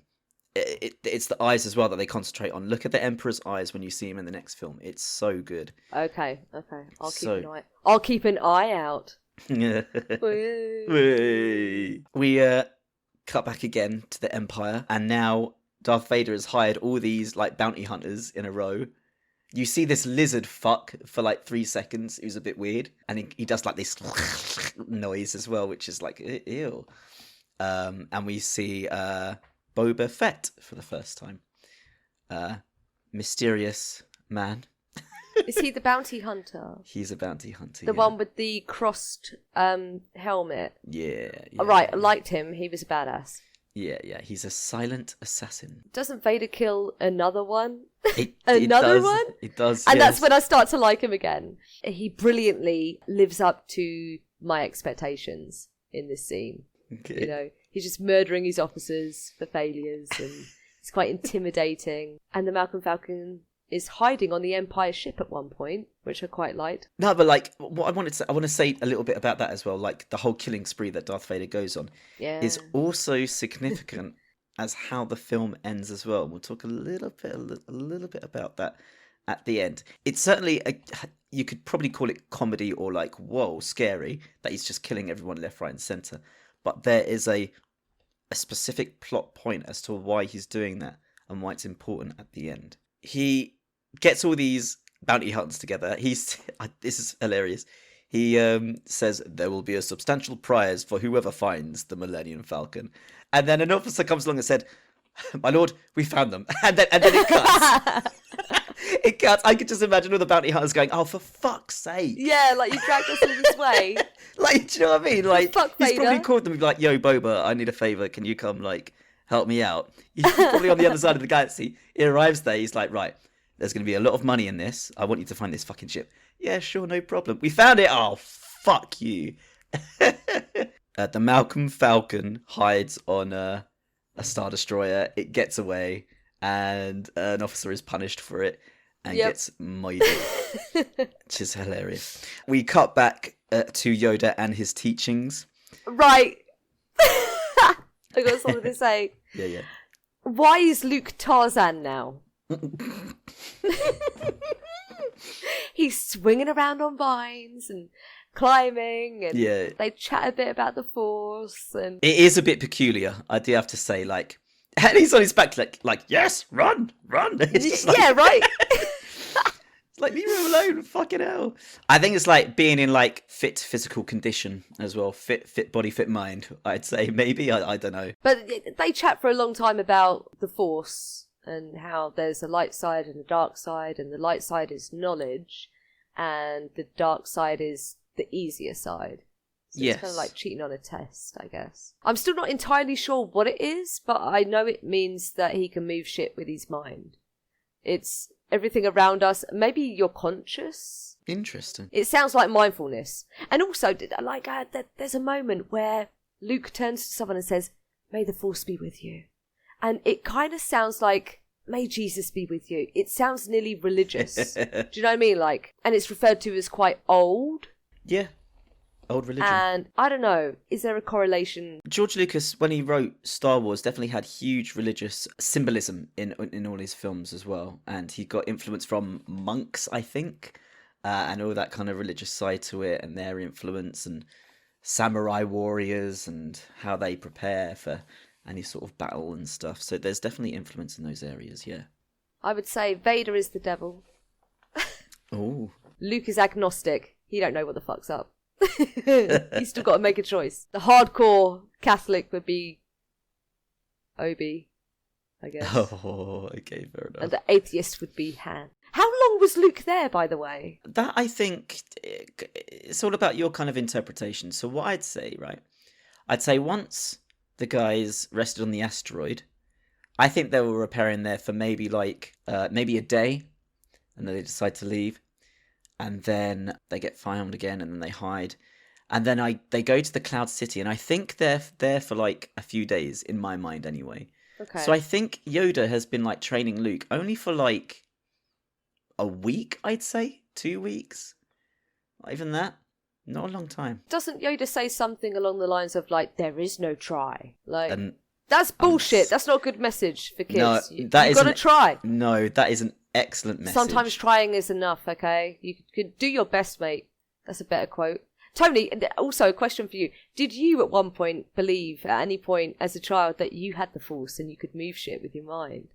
It's the eyes as well that they concentrate on. Look at the Emperor's eyes when you see him in the next film. It's so good. Okay. I'll keep an eye out. We cut back again to the Empire, and now Darth Vader has hired all these like bounty hunters in a row. You see this lizard fuck for like 3 seconds, who's a bit weird, and he does like this noise as well, which is like ew. And we see Boba Fett for the first time. Mysterious man. Is he the bounty hunter? He's a bounty hunter. The one with the crossed helmet. Yeah. Right, I liked him. He was a badass. Yeah. He's a silent assassin. Doesn't Vader kill another one? Another one? It does. And yes. that's when I start to like him again. He brilliantly lives up to my expectations in this scene. Okay. You know, he's just murdering his officers for failures, and it's quite intimidating. And the Malcolm Falcon is hiding on the Empire ship at one point, which I quite liked. No, but like what I want to say a little bit about that as well. Like the whole killing spree that Darth Vader goes on is also significant as how the film ends as well. We'll talk a little bit about that at the end. It's certainly you could probably call it comedy or like whoa, scary that he's just killing everyone left, right, and center. But there is a specific plot point as to why he's doing that and why it's important at the end. He gets all these bounty hunters together. This is hilarious. He says there will be a substantial prize for whoever finds the Millennium Falcon, and then an officer comes along and said, "My lord, we found them," and then it cuts. It cuts. I could just imagine all the bounty hunters going, "Oh, for fuck's sake!" Yeah, like you dragged us all this way. Like, do you know what I mean? Like, Fuck he's Vader. probably called them and be like, "Yo, Boba, I need a favor. Can you come, like, help me out?" He's probably on the other side of the galaxy. He arrives there. He's like, "Right, there's going to be a lot of money in this. I want you to find this fucking ship." "Yeah, sure, no problem. We found it." "Oh, fuck you." The Malcolm Falcon hides on a Star Destroyer. It gets away, and an officer is punished for it and gets moided, which is hilarious. We cut back to Yoda and his teachings. Right. I got something to say. Yeah. Why is Luke Tarzan now? He's swinging around on vines and climbing, and they chat a bit about the Force, and it is a bit peculiar, I do have to say. Like, and he's on his back, like yes, run. It's just like, yeah, right. It's like, leave him alone, fucking hell. I think it's like being in like fit physical condition as well, fit body, fit mind. I'd say maybe I don't know. But they chat for a long time about the Force and how there's a light side and a dark side, and the light side is knowledge, and the dark side is the easier side. So yes. It's kind of like cheating on a test, I guess. I'm still not entirely sure what it is, but I know it means that he can move shit with his mind. It's everything around us. Maybe you're conscious. Interesting. It sounds like mindfulness. And also, like, there's a moment where Luke turns to someone and says, "May the Force be with you." And it kind of sounds like, "May Jesus be with you." It sounds nearly religious. Do you know what I mean? Like, and it's referred to as quite old. Yeah. Old religion. And I don't know, is there a correlation? George Lucas, when he wrote Star Wars, definitely had huge religious symbolism in all his films as well. And he got influence from monks, I think, and all that kind of religious side to it, and their influence, and samurai warriors, and how they prepare for any sort of battle and stuff. So there's definitely influence in those areas, yeah. I would say Vader is the devil. Oh. Luke is agnostic. He don't know what the fuck's up. He's still got to make a choice. The hardcore Catholic would be Obi, I guess. Oh, okay, fair enough. And the atheist would be Han. How long was Luke there, by the way? That, I think, it's all about your kind of interpretation. So what I'd say, right? I'd say once the guys rested on the asteroid, I think they were repairing there for maybe a day, and then they decide to leave. And then they get found again, and then they hide. And then they go to the Cloud City, and I think they're there for like a few days, in my mind anyway. Okay. So I think Yoda has been like training Luke only for like a week, I'd say. 2 weeks. Not even that. Not a long time. Doesn't Yoda say something along the lines of like, there is no try? Like, And that's bullshit. That's not a good message for kids. No, You've that got to isn't- try. no, that is an excellent message. Sometimes trying is enough, okay? You could do your best, mate. That's a better quote. Tony, also a question for you. Did you at one point believe at any point as a child that you had the Force and you could move shit with your mind?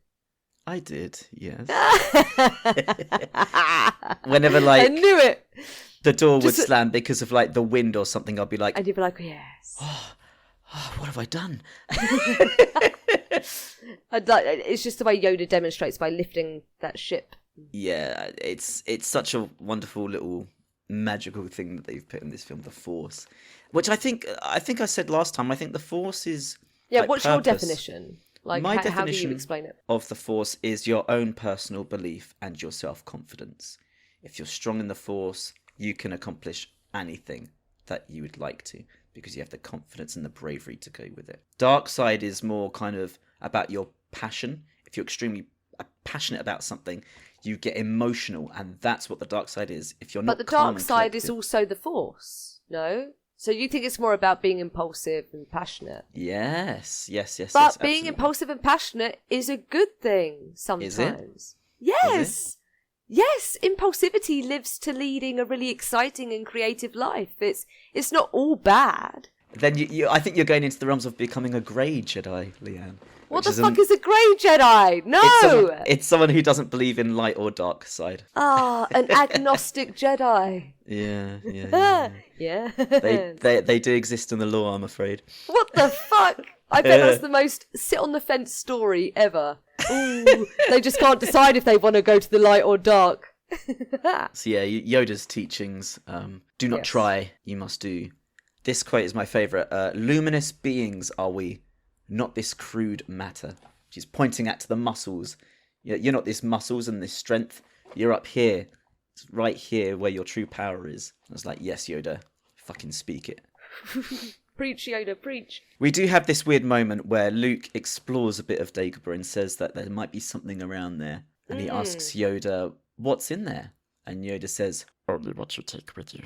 I did, yes. Whenever like I knew it. the door would slam because of like the wind or something, I'd be like, And you'd be like, yes. oh, what have I done? It's just the way Yoda demonstrates by lifting that ship. Yeah, it's such a wonderful little magical thing that they've put in this film, the Force, which I think I said last time. I think the Force is like, what's your purpose. definition? Like, My how do definition you explain it? of the Force is your own personal belief and your self-confidence. If you're strong in the Force, you can accomplish anything that you would like to because you have the confidence and the bravery to go with it. Dark side is more kind of about your passion. If you're extremely passionate about something, you get emotional, and that's what the dark side is. If you're not, But the calm dark and side is collected- also the Force, no? So you think it's more about being impulsive and passionate? Yes. But Yes, being absolutely. impulsive and passionate is a good thing sometimes. Yes. Yes, impulsivity lives to leading a really exciting and creative life. It's not all bad. Then I think you're going into the realms of becoming a grey Jedi, Leanne. What which the fuck is a grey Jedi? No! It's someone who doesn't believe in light or dark side. Ah, an agnostic Jedi. Yeah. Yeah. They do exist in the law, I'm afraid. What the fuck? I bet that's the most sit on the fence story ever. Ooh, they just can't decide if they want to go to the light or dark. So yeah, Yoda's teachings. Do not Yes. try, you must do. This quote is my favourite. Luminous beings are we, not this crude matter. She's pointing at the muscles. You're not this muscles and this strength. You're up here. It's right here where your true power is. I was like, yes, Yoda, fucking speak it. Preach, Yoda, preach. We do have this weird moment where Luke explores a bit of Dagobah and says that there might be something around there. And he asks Yoda, what's in there? And Yoda says, only what you take with you.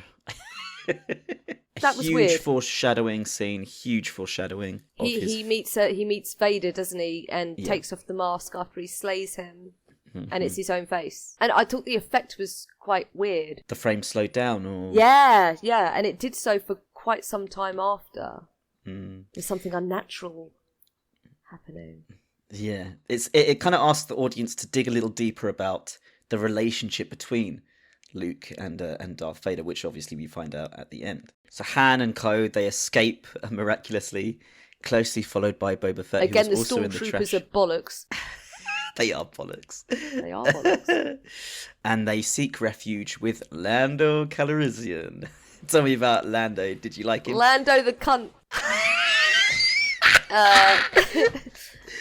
That was huge weird. foreshadowing scene, huge foreshadowing. Of He meets Vader, doesn't he? And takes off the mask after he slays him. And it's his own face. And I thought the effect was quite weird. the frame slowed down, or Yeah. And it did so for quite some time after. There's something unnatural happening. yeah, it kind of asks the audience to dig a little deeper about the relationship between Luke and Darth Vader, which obviously we find out at the end. So Han and Co, they escape miraculously, closely followed by Boba Fett, Again, who's the also in the trash. stormtroopers are bollocks. They are bollocks. They are bollocks. And they seek refuge with Lando Calrissian. Tell me about Lando. Did you like him? Lando the cunt.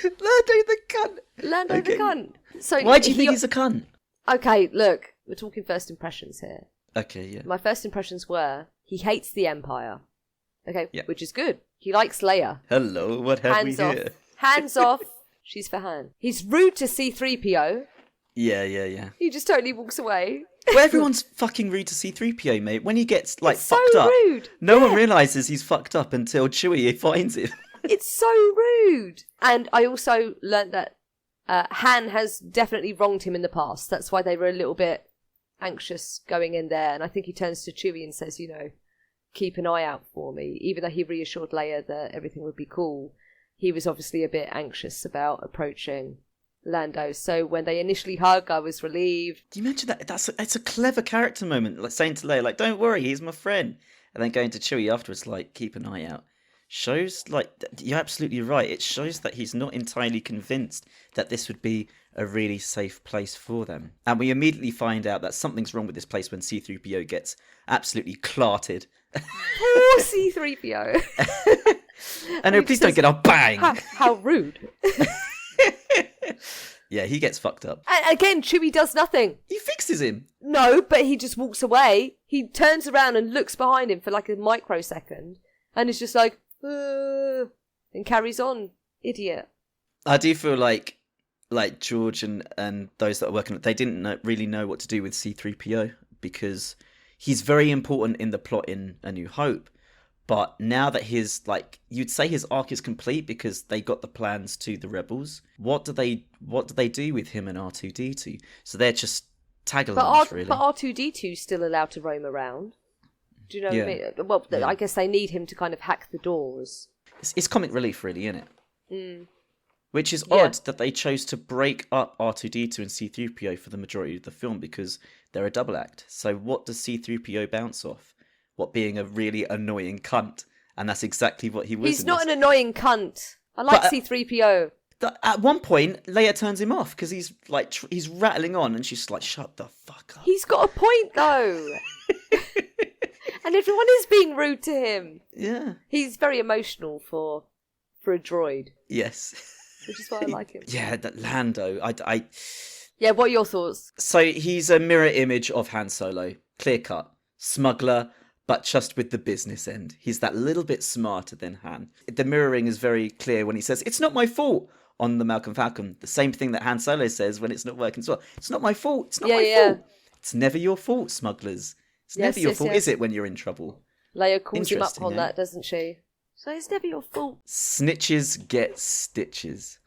Lando the cunt. Lando the cunt. So Why do you think he's a cunt? Okay, look, we're talking first impressions here. Okay, yeah. My first impressions were he hates the Empire. Okay, Yeah. which is good. He likes Leia. Hello, what have Hands we off. here? Hands off. She's for Han. He's rude to C-3PO. Yeah. He just totally walks away. Well, everyone's fucking rude to C-3PO, mate. When he gets, like, It's so fucked up, rude. no one realises he's fucked up until Chewie finds him. It's so rude. And I also learnt that Han has definitely wronged him in the past. That's why they were a little bit anxious going in there. And I think he turns to Chewie and says, keep an eye out for me. Even though he reassured Leia that everything would be cool, he was obviously a bit anxious about approaching Lando. So when they initially hug, I was relieved. Do you mention that? It's a clever character moment, like saying to Leia, like, don't worry, he's my friend. And then going to Chewie afterwards, like, keep an eye out. Shows, like, you're absolutely right. It shows that he's not entirely convinced that this would be a really safe place for them. And we immediately find out that something's wrong with this place when C-3PO gets absolutely clarted. Poor C-3PO. And no, please don't get a bang! How rude. Yeah, he gets fucked up. And again, Chewie does nothing. He fixes him. No, but he just walks away. He turns around and looks behind him for like a microsecond and is just like, and carries on. Idiot. I do feel like George and those that are working, they didn't really know what to do with C-3PO because he's very important in the plot in A New Hope. But now that you'd say his arc is complete because they got the plans to the rebels. What do they do with him and R2-D2? So they're just tag-alongs, really. But R2-D2's still allowed to roam around. Do you know what I mean? Well, I guess they need him to kind of hack the doors. It's comic relief, really, isn't it? Mm. Which is odd that they chose to break up R2-D2 and C-3PO for the majority of the film because they're a double act. So what does C-3PO bounce off? What, being a really annoying cunt? And that's exactly what he was. He's not an annoying cunt. I like C-3PO. At one point, Leia turns him off because he's rattling on and she's like, shut the fuck up. He's got a point, though. And everyone is being rude to him. Yeah. He's very emotional for a droid. Yes. Which is why I like him. Yeah, that Lando. Yeah, what are your thoughts? So he's a mirror image of Han Solo. Clear cut. Smuggler, but just with the business end. He's that little bit smarter than Han. The mirroring is very clear when he says, it's not my fault on the Malcolm Falcon. The same thing that Han Solo says when it's not working as well. It's not my fault. It's not my fault. It's never your fault, smugglers. It's never your fault, is it, when you're in trouble? Leia calls him up on that, doesn't she? So it's never your fault. Snitches get stitches.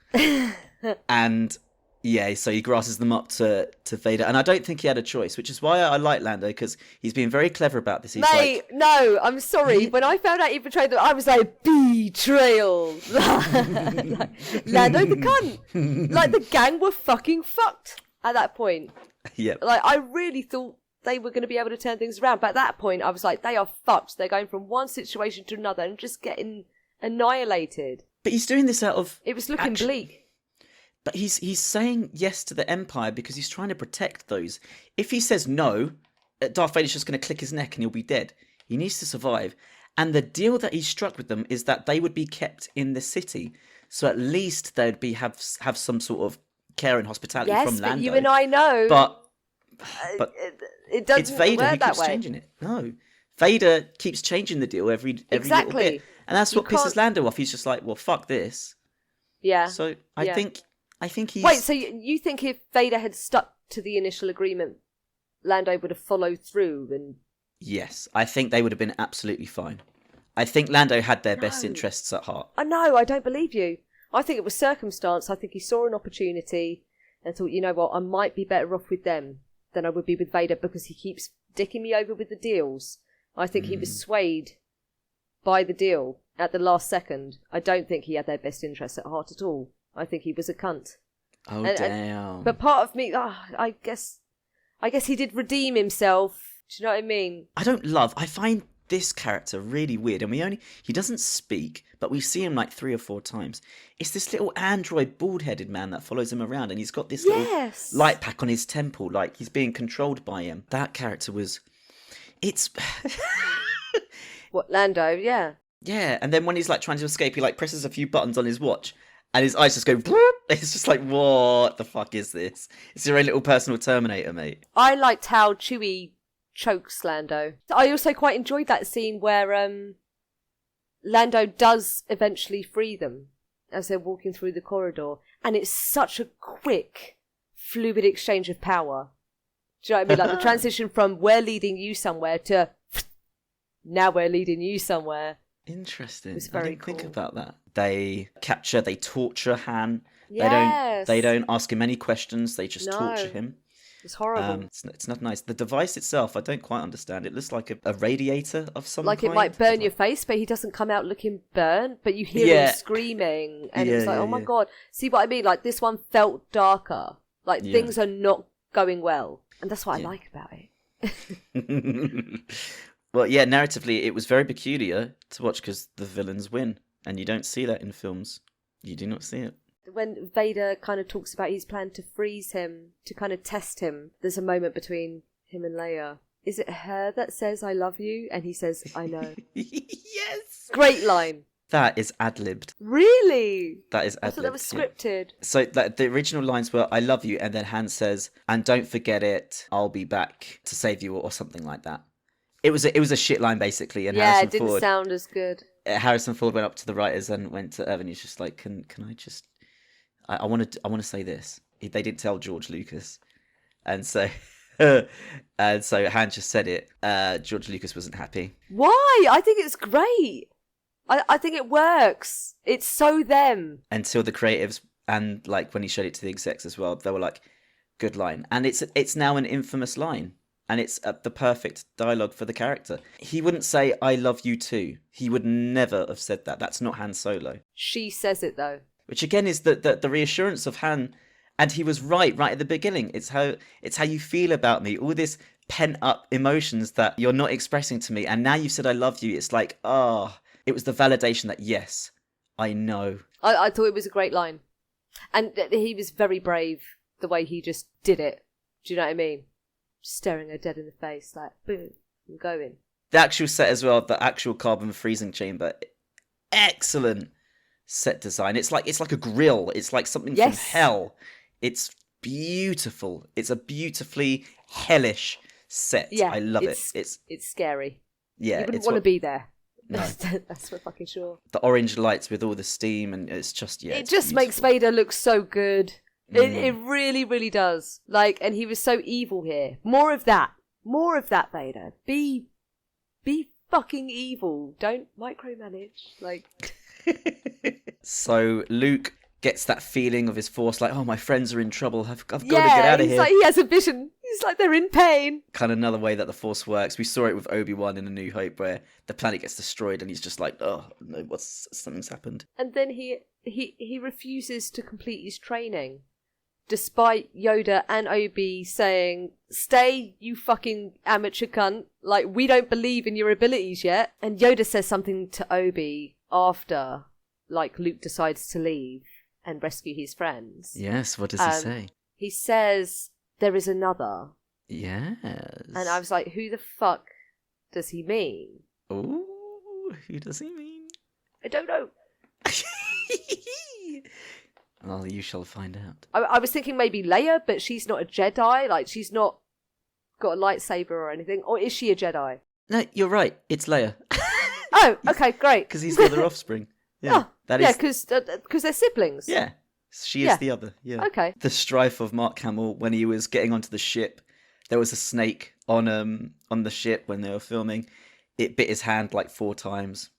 And yeah, so he grasses them up to Vader. And I don't think he had a choice, which is why I like Lando, because he's been very clever about this. No, I'm sorry. When I found out he betrayed them, I was like, betrayal. Lando the cunt. Like, the gang were fucking fucked at that point. Yeah. Like, I really thought they were going to be able to turn things around. But at that point, I was like, they are fucked. They're going from one situation to another and just getting annihilated. But he's doing this out of... It was looking bleak. But he's saying yes to the Empire because he's trying to protect those. If he says no, Darth Vader's just going to click his neck and he'll be dead. He needs to survive. And the deal that he struck with them is that they would be kept in the city. So at least they'd have some sort of care and hospitality from Lando. Yes, but you and I know... But it doesn't it's Vader work who that keeps way. changing it. No. Vader keeps changing the deal every little bit. And that's what pisses Lando off. He's just like, well, fuck this. Yeah. So I think he's... Wait, so you think if Vader had stuck to the initial agreement, Lando would have followed through and... Yes, I think they would have been absolutely fine. I think Lando had their best interests at heart. No, I don't believe you. I think it was circumstance. I think he saw an opportunity and thought, you know what, I might be better off with them than I would be with Vader because he keeps dicking me over with the deals. I think he was swayed by the deal at the last second. I don't think he had their best interests at heart at all. I think he was a cunt. Oh, damn. But part of me, I guess he did redeem himself. Do you know what I mean? I find this character really weird, and he doesn't speak, but we see him like 3 or 4 times. It's this little android bald-headed man that follows him around, and he's got this little light pack on his temple, like he's being controlled by him. That character it's... What, Lando? Yeah. Yeah, and then when he's like trying to escape, he like presses a few buttons on his watch, and his eyes just go... It's just like, what the fuck is this? It's your own little personal Terminator, mate. I liked how Chewie chokes Lando. I also quite enjoyed that scene where Lando does eventually free them as they're walking through the corridor, and it's such a quick, fluid exchange of power. Do you know what I mean? Like the transition from we're leading you somewhere to now we're leading you somewhere. Interesting. It's very I didn't cool. think about that. They torture Han. Yes. They don't ask him any questions. They just torture him. It's horrible. It's not nice. The device itself, I don't quite understand. It looks like a radiator of some like kind. It might burn your face, but he doesn't come out looking burnt. But you hear him screaming, and it's like, oh my god. See what I mean? Like this one felt darker. Like things are not going well, and that's what I like about it. Well, yeah, narratively, it was very peculiar to watch because the villains win, and you don't see that in films. You do not see it. When Vader kind of talks about his plan to freeze him, to kind of test him, there's a moment between him and Leia. Is it her that says, I love you? And he says, I know. Yes! Great line. That is ad-libbed. Really? That is I thought that ad-libbed. was scripted. So the original lines were, I love you, and then Han says, and don't forget it, I'll be back to save you, or something like that. It was a shit line, basically, and Yeah, it didn't sound as good. Harrison Ford went up to the writers and went to Irvin. He's just like, can I just, I want to say this. They didn't tell George Lucas, and so and so Han just said it. George Lucas wasn't happy. Why? I think it's great. I think it works. It's so them. Until the creatives and like when he showed it to the execs as well, they were like, good line, and it's now an infamous line. And it's the perfect dialogue for the character. He wouldn't say, I love you too. He would never have said that. That's not Han Solo. She says it, though. Which, again, is the reassurance of Han. And he was right at the beginning. It's how you feel about me. All this pent-up emotions that you're not expressing to me. And now you've said, I love you. It's like, it was the validation that, yes, I know. I thought it was a great line. And he was very brave the way he just did it. Do you know what I mean? Staring her dead in the face, like, boom, I'm going. The actual set as well, the actual carbon freezing chamber, excellent set design. It's like a grill. It's like something from hell. It's beautiful. It's a beautifully hellish set. Yeah, I love it. It's scary. Yeah, you wouldn't want to be there. No. That's for fucking sure. The orange lights with all the steam, and it's just it just makes Vader look so good. It really, really does. Like, and he was so evil here. More of that, Vader. Be fucking evil. Don't micromanage. Like. So Luke gets that feeling of his force, like, oh, my friends are in trouble. I've got to get out of here. Like, he has a vision. He's like, they're in pain. Kind of another way that the force works. We saw it with Obi-Wan in A New Hope, where the planet gets destroyed, and he's just like, oh no, something's happened. And then he refuses to complete his training. Despite Yoda and Obi saying, stay, you fucking amateur cunt. Like, we don't believe in your abilities yet. And Yoda says something to Obi after, like, Luke decides to leave and rescue his friends. Yes, what does he say? He says, there is another. Yes. And I was like, who the fuck does he mean? Ooh, who does he mean? I don't know. Well, you shall find out. I was thinking maybe Leia, but she's not a Jedi. Like, she's not got a lightsaber or anything. Or is she a Jedi? No, you're right. It's Leia. Oh, okay, great. Because he's the other offspring. Yeah, because they're siblings. Yeah, she is the other. Yeah. Okay. The strife of Mark Hamill when he was getting onto the ship. There was a snake on the ship when they were filming. It bit his hand like 4 times.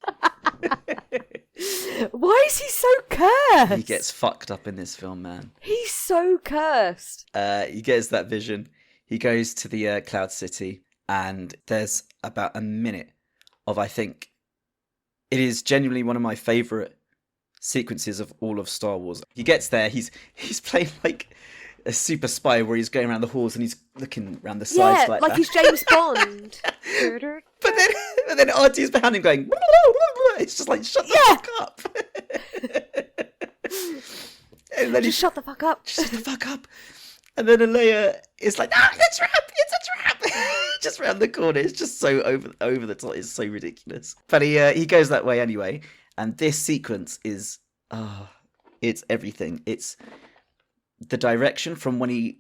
Why is he so cursed? He gets fucked up in this film, man. He's so cursed. He gets that vision. He goes to the Cloud City, and there's about a minute of, I think, it is genuinely one of my favourite sequences of all of Star Wars. He gets there, he's playing like a super spy where he's going around the halls and he's looking around the sides like that. He's James Bond. But then R2's behind him going, it's just like, shut the fuck up. And then shut the fuck up. Shut the fuck up. And then Leia is like, no, it's a trap. Just round the corner. It's just so over the top. It's so ridiculous. But he goes that way anyway. And this sequence is, it's everything. It's the direction from when he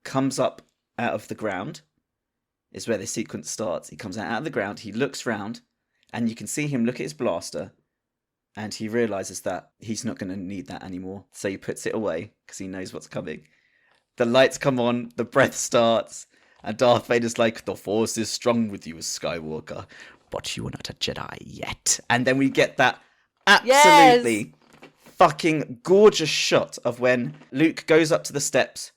comes up out of the ground is where the sequence starts. He comes out of the ground, he looks round, and you can see him look at his blaster, and he realises that he's not going to need that anymore. So he puts it away, because he knows what's coming. The lights come on, the breath starts, and Darth Vader's like, the Force is strong with you, Skywalker, but you are not a Jedi yet. And then we get that absolutely fucking gorgeous shot of when Luke goes up to the steps,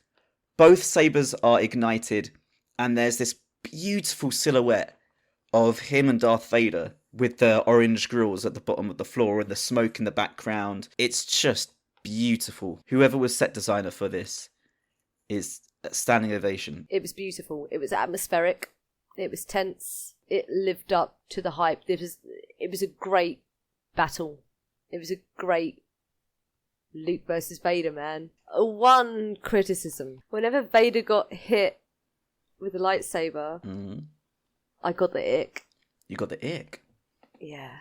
both sabers are ignited, and there's this beautiful silhouette of him and Darth Vader with the orange grills at the bottom of the floor and the smoke in the background. It's just beautiful. Whoever was set designer for this is a standing ovation. It was beautiful. It was atmospheric. It was tense. It lived up to the hype. It was a great battle. It was a great Luke versus Vader, man. One criticism. Whenever Vader got hit with a lightsaber, I got the ick. You got the ick? Yeah.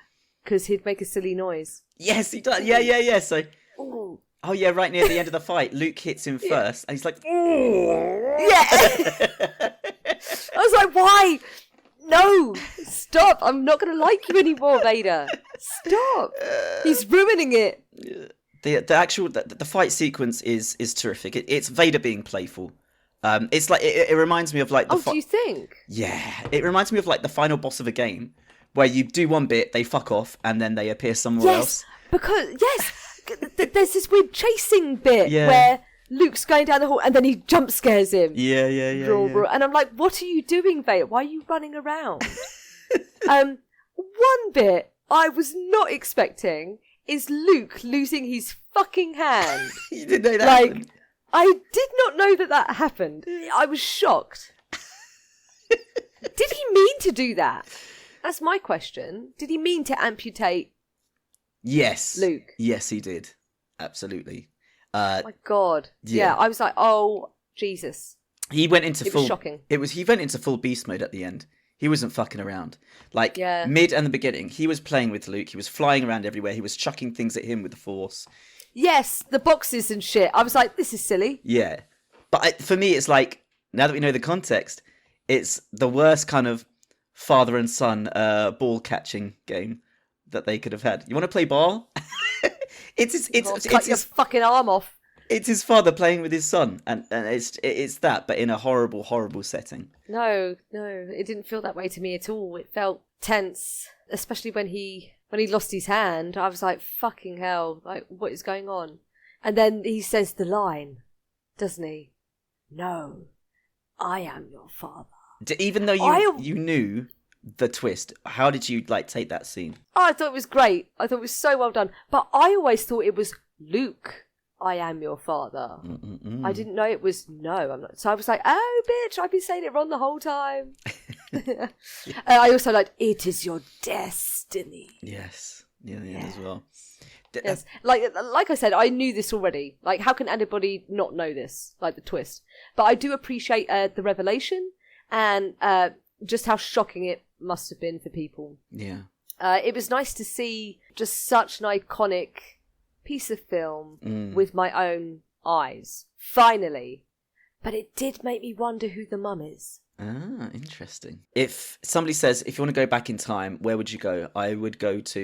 because he'd make a silly noise. Yes, he does. Yeah. So, Ooh. oh yeah, right near the end of the fight, Luke hits him first, and he's like, Yeah. I was like, why? No, stop. I'm not going to like you anymore, Vader. Stop. He's ruining it. The fight sequence is terrific. It's Vader being playful. It's like it reminds me of like do you think? Yeah, it reminds me of like the final boss of a game where you do one bit, they fuck off, and then they appear somewhere else. Yes, there's this weird chasing bit where Luke's going down the hall and then he jump scares him. Yeah. And I'm like, what are you doing, Vader? Why are you running around? One bit I was not expecting is Luke losing his fucking hand. You didn't know that happened? I did not know that happened. I was shocked. Did he mean to do that? That's my question. Did he mean to amputate Luke? Yes, he did. Absolutely. Oh my God. Yeah. I was like, oh, Jesus. He went into It was shocking. He went into full beast mode at the end. He wasn't fucking around. Like, Yeah. mid and the beginning, he was playing with Luke. He was flying around everywhere. He was chucking things at him with the Force. Yes, the boxes and shit. I was like, this is silly. Yeah. But for me, it's like, now that we know the context, it's the worst kind of father and son ball catching game that they could have had. You want to play ball? Cut your fucking arm off. It's his father playing with his son, and it's that, but in a horrible setting. No, it didn't feel that way to me at all. It felt tense, especially when he lost his hand. I was like, fucking hell, like, what is going on? And then he says the line, doesn't he? No, I am your father. Even though you knew the twist, how did you take that scene? Oh, I thought it was great. I thought it was so well done. But I always thought it was Luke. I am your father. Mm-mm-mm. I didn't know it was no. I'm not. So I was like, oh, bitch, I've been saying it wrong the whole time. I also liked, it is your destiny. Yes. Yeah, as well. Yes. Like I said, I knew this already. Like, how can anybody not know this? Like, the twist. But I do appreciate the revelation and just how shocking it must have been for people. Yeah. It was nice to see just such an iconic piece of film with my own eyes. Finally. But it did make me wonder who the mum is. Ah, interesting. If somebody says, if you want to go back in time, where would you go? I would go to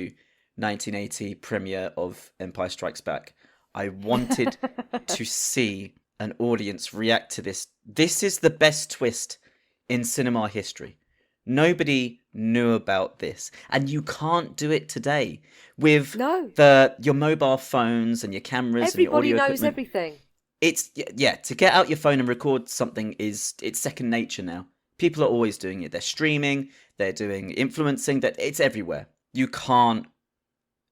1980 premiere of Empire Strikes Back. I wanted to see an audience react to this. This is the best twist in cinema history. Nobody knew about this, and you can't do it today with your mobile phones and your cameras. Everybody and your audio knows everything. It's to get out your phone and record something it's second nature now. People are always doing it. They're streaming, they're doing influencing, that it's everywhere. You can't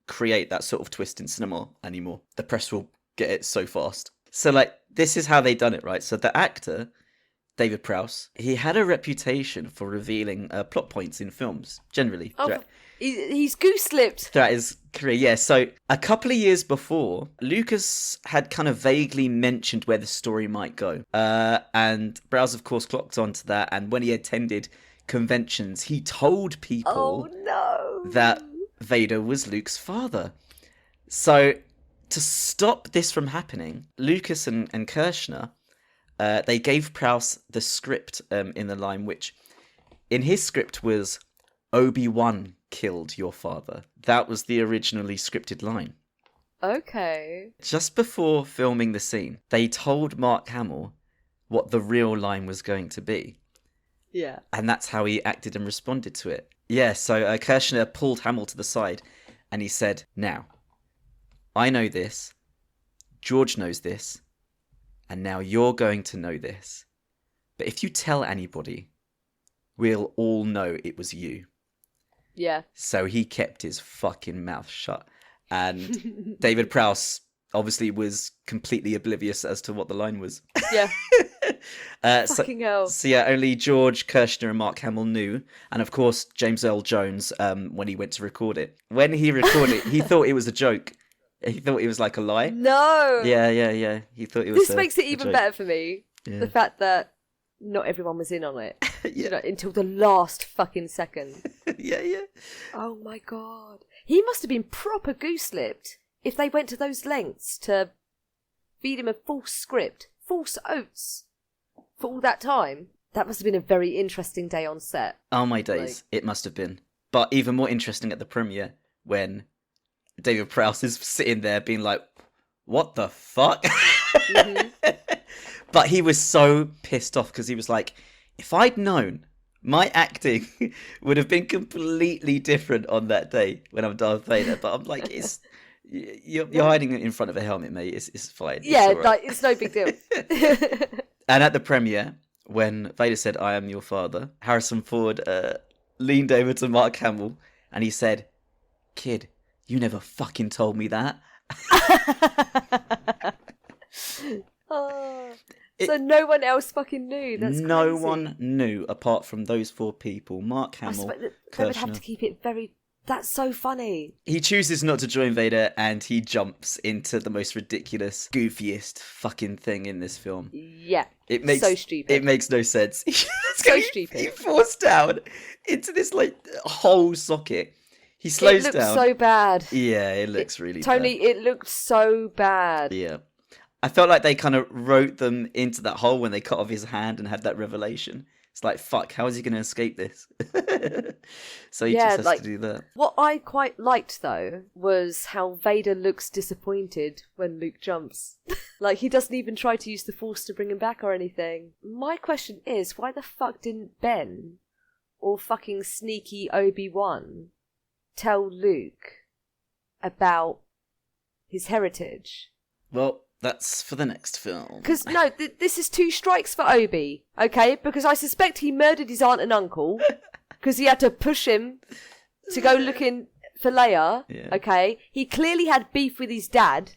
create that sort of twist in cinema anymore. The press will get it so fast. So this is how they done it, right? So the actor, David Prowse, he had a reputation for revealing plot points in films, generally. He's goose-lipped. Throughout his career, yeah. So a couple of years before, Lucas had kind of vaguely mentioned where the story might go. And Prowse, of course, clocked onto that. And when he attended conventions, he told people that Vader was Luke's father. So to stop this from happening, Lucas and Kirshner, they gave Prowse the script in the line, which in his script was, Obi-Wan killed your father. That was the originally scripted line. Okay. Just before filming the scene, they told Mark Hamill what the real line was going to be. Yeah. And that's how he acted and responded to it. Yeah, so Kirshner pulled Hamill to the side and he said, now, I know this, George knows this, and now you're going to know this. But if you tell anybody, we'll all know it was you. Yeah. So he kept his fucking mouth shut. And David Prowse obviously was completely oblivious as to what the line was. Yeah. Fucking hell. So yeah, only George, Kirshner and Mark Hamill knew. And of course, James Earl Jones, when he went to record it. When he recorded it, he thought it was a joke. He thought it was like a lie. No. Yeah. He thought it was This makes it even better for me. Yeah. The fact that not everyone was in on it. Yeah. Until the last fucking second. Yeah. Oh my God. He must have been proper goose-lipped if they went to those lengths to feed him a false script, false oats, for all that time. That must have been a very interesting day on set. Oh my days, it must have been. But even more interesting at the premiere when David Prowse is sitting there being like, what the fuck? Mm-hmm. But he was so pissed off because he was like, if I'd known, my acting would have been completely different on that day when I'm Darth Vader. But I'm like, you're hiding it in front of a helmet, mate. It's fine. Yeah, it's all right. it's no big deal. And at the premiere, when Vader said, I am your father, Harrison Ford leaned over to Mark Hamill and he said, kid, you never fucking told me that. So no one else fucking knew. That's no crazy. one knew apart from those 4 people. Mark Hamill, They would have to keep it very... That's so funny. He chooses not to join Vader and he jumps into the most ridiculous, goofiest fucking thing in this film. Yeah. It makes so stupid. It makes no sense. So stupid. He falls down into this like whole socket. He slows down. It looks so bad. Yeah, it looks really Tony, bad. it looked so bad. Yeah. I felt like they kind of wrote them into that hole when they cut off his hand and had that revelation. It's like, fuck, how is he going to escape this? So he just has to do that. What I quite liked, though, was how Vader looks disappointed when Luke jumps. Like, he doesn't even try to use the Force to bring him back or anything. My question is, why the fuck didn't Ben or fucking sneaky Obi-Wan tell Luke about his heritage? Well, that's for the next film. Because, no, this is 2 strikes for Obi, okay? Because I suspect he murdered his aunt and uncle because he had to push him to go looking for Leia, okay? He clearly had beef with his dad,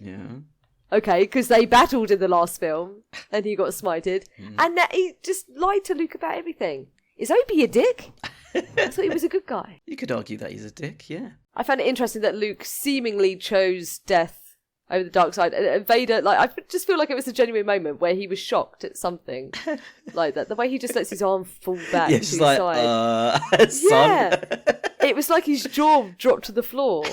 okay, because they battled in the last film and he got smited. And that he just lied to Luke about everything. Is Obi a dick? I thought he was a good guy. You could argue that he's a dick, yeah. I found it interesting that Luke seemingly chose death over the dark side. And Vader, like, I just feel like it was a genuine moment where he was shocked at something. Like that, the way he just lets his arm fall back to his like, side. son. It was like his jaw dropped to the floor.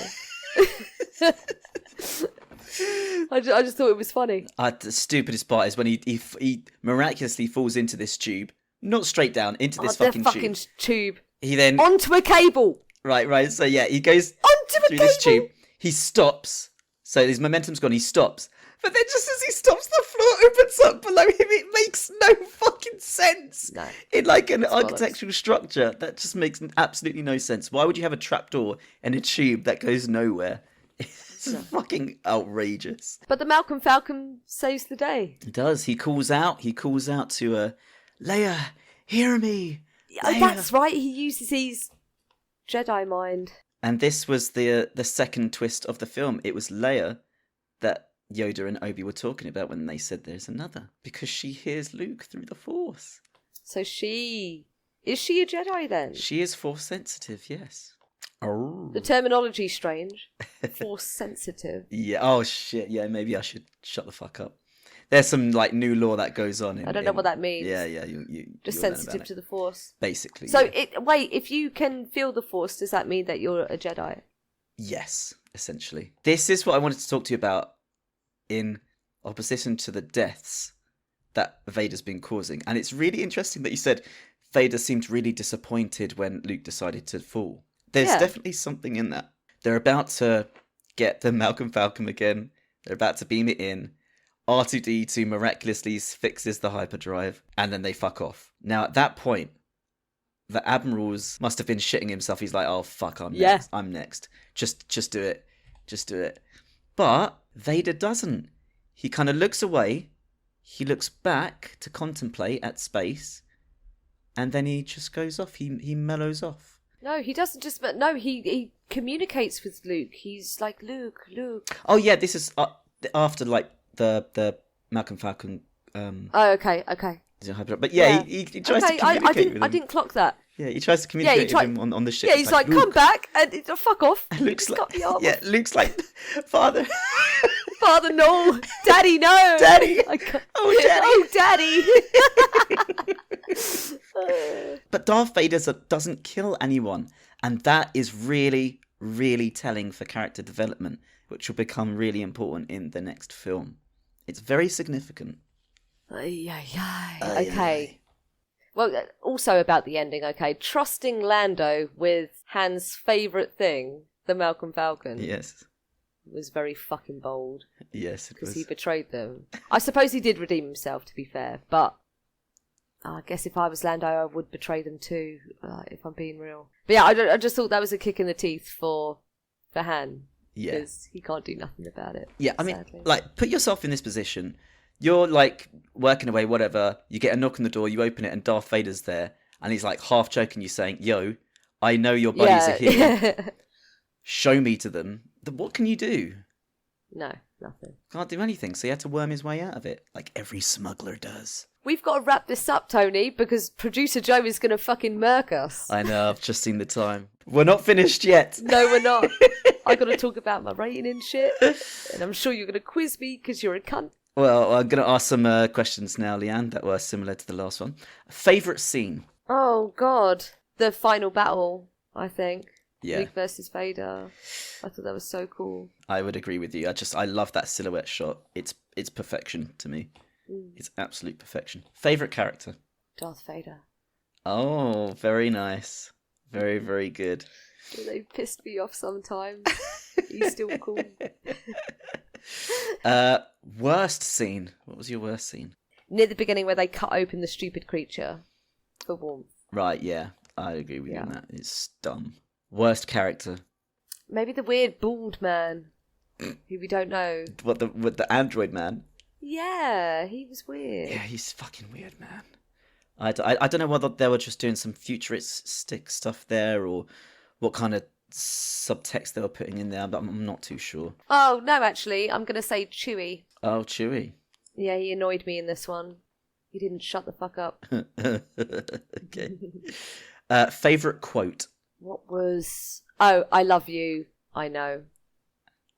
I just thought it was funny. The stupidest part is when he miraculously falls into this tube. Not straight down, into this fucking tube. He then... Onto a cable. Right. So yeah, he goes through this tube. He stops. So his momentum's gone, he stops. But then just as he stops, the floor opens up below him. It makes no fucking sense. No. In like an architectural structure, that just makes absolutely no sense. Why would you have a trapdoor and a tube that goes nowhere? It's fucking outrageous. But the Malcolm Falcon saves the day. He does. He calls out to Leia, hear me. Oh, Leia. that's right. He uses his Jedi mind. And this was the second twist of the film. It was Leia that Yoda and Obi were talking about when they said there's another. Because she hears Luke through the Force. So is she a Jedi then? She is Force sensitive, yes. Oh. The terminology's strange. Force sensitive. Yeah. Oh shit. Yeah. Maybe I should shut the fuck up. There's some like new law that goes on. I don't know what that means. Yeah. You just sensitive to the Force. Basically. So wait, if you can feel the Force, does that mean that you're a Jedi? Yes, essentially. This is what I wanted to talk to you about in opposition to the deaths that Vader's been causing. And it's really interesting that you said Vader seemed really disappointed when Luke decided to fall. There's definitely something in that. They're about to get the Malcolm Falcon again. They're about to beam it in. R2-D2 miraculously fixes the hyperdrive, and then they fuck off. Now, at that point, the Admirals must have been shitting himself. He's like, oh, fuck, I'm next. I'm next. Just do it. Just do it. But Vader doesn't. He kind of looks away. He looks back to contemplate at space, and then he just goes off. He mellows off. No, he doesn't just... But no, he communicates with Luke. He's like, Luke. Oh, yeah, this is after, like, the Malcolm Falcon... Oh, okay. But yeah, he tries to communicate with him. I didn't clock that. Yeah, he tries to communicate with him on the ship. Yeah, he's like come back, and fuck off. Luke's like, Luke's like, Father... Father, no. Daddy, no. Daddy. Oh, Daddy. But Darth Vader doesn't kill anyone. And that is really, really telling for character development, which will become really important in the next film. It's very significant. Ay, ay, ay. Ay, Okay. ay. Well, also about the ending, okay. Trusting Lando with Han's favourite thing, the Malcolm Falcon, Yes. was very fucking bold. Yes, it Because was. he betrayed them. I suppose he did redeem himself, to be fair, but I guess if I was Lando, I would betray them too, if I'm being real. But yeah, I just thought that was a kick in the teeth for Han. Yeah. Because he can't do nothing about it. Yeah, I mean, sadly. like, put yourself in this position. You're, like, working away, whatever. You get a knock on the door, you open it, and Darth Vader's there. And he's, like, half joking you, saying, yo, I know your buddies are here. Show me to them. What can you do? No, nothing. Can't do anything, so he had to worm his way out of it. Like every smuggler does. We've got to wrap this up, Tony, because producer Joe is going to fucking murk us. I know, I've just seen the time. We're not finished yet. No, we're not. I got to talk about my rating and shit. And I'm sure you're going to quiz me because you're a cunt. Well, I'm going to ask some questions now, Leanne, that were similar to the last one. Favourite scene? Oh, God. The final battle, I think. Yeah. Luke versus Vader. I thought that was so cool. I would agree with you. I love that silhouette shot. It's perfection to me. It's absolute perfection. Favourite character? Darth Vader. Oh, very nice. Very, very good. They pissed me off sometimes. He's still cool. Worst scene? What was your worst scene? Near the beginning where they cut open the stupid creature for warmth. Right, yeah. I agree with you on that. It's dumb. Worst character? Maybe the weird bald man who we don't know. With the android man? Yeah, he was weird. Yeah, he's fucking weird, man. I don't know whether they were just doing some futuristic stuff there or what kind of subtext they were putting in there, but I'm not too sure. Oh, no, actually, I'm going to say Chewie. Oh, Chewie. Yeah, he annoyed me in this one. He didn't shut the fuck up. Okay. Favourite quote? What was... Oh, I love you. I know.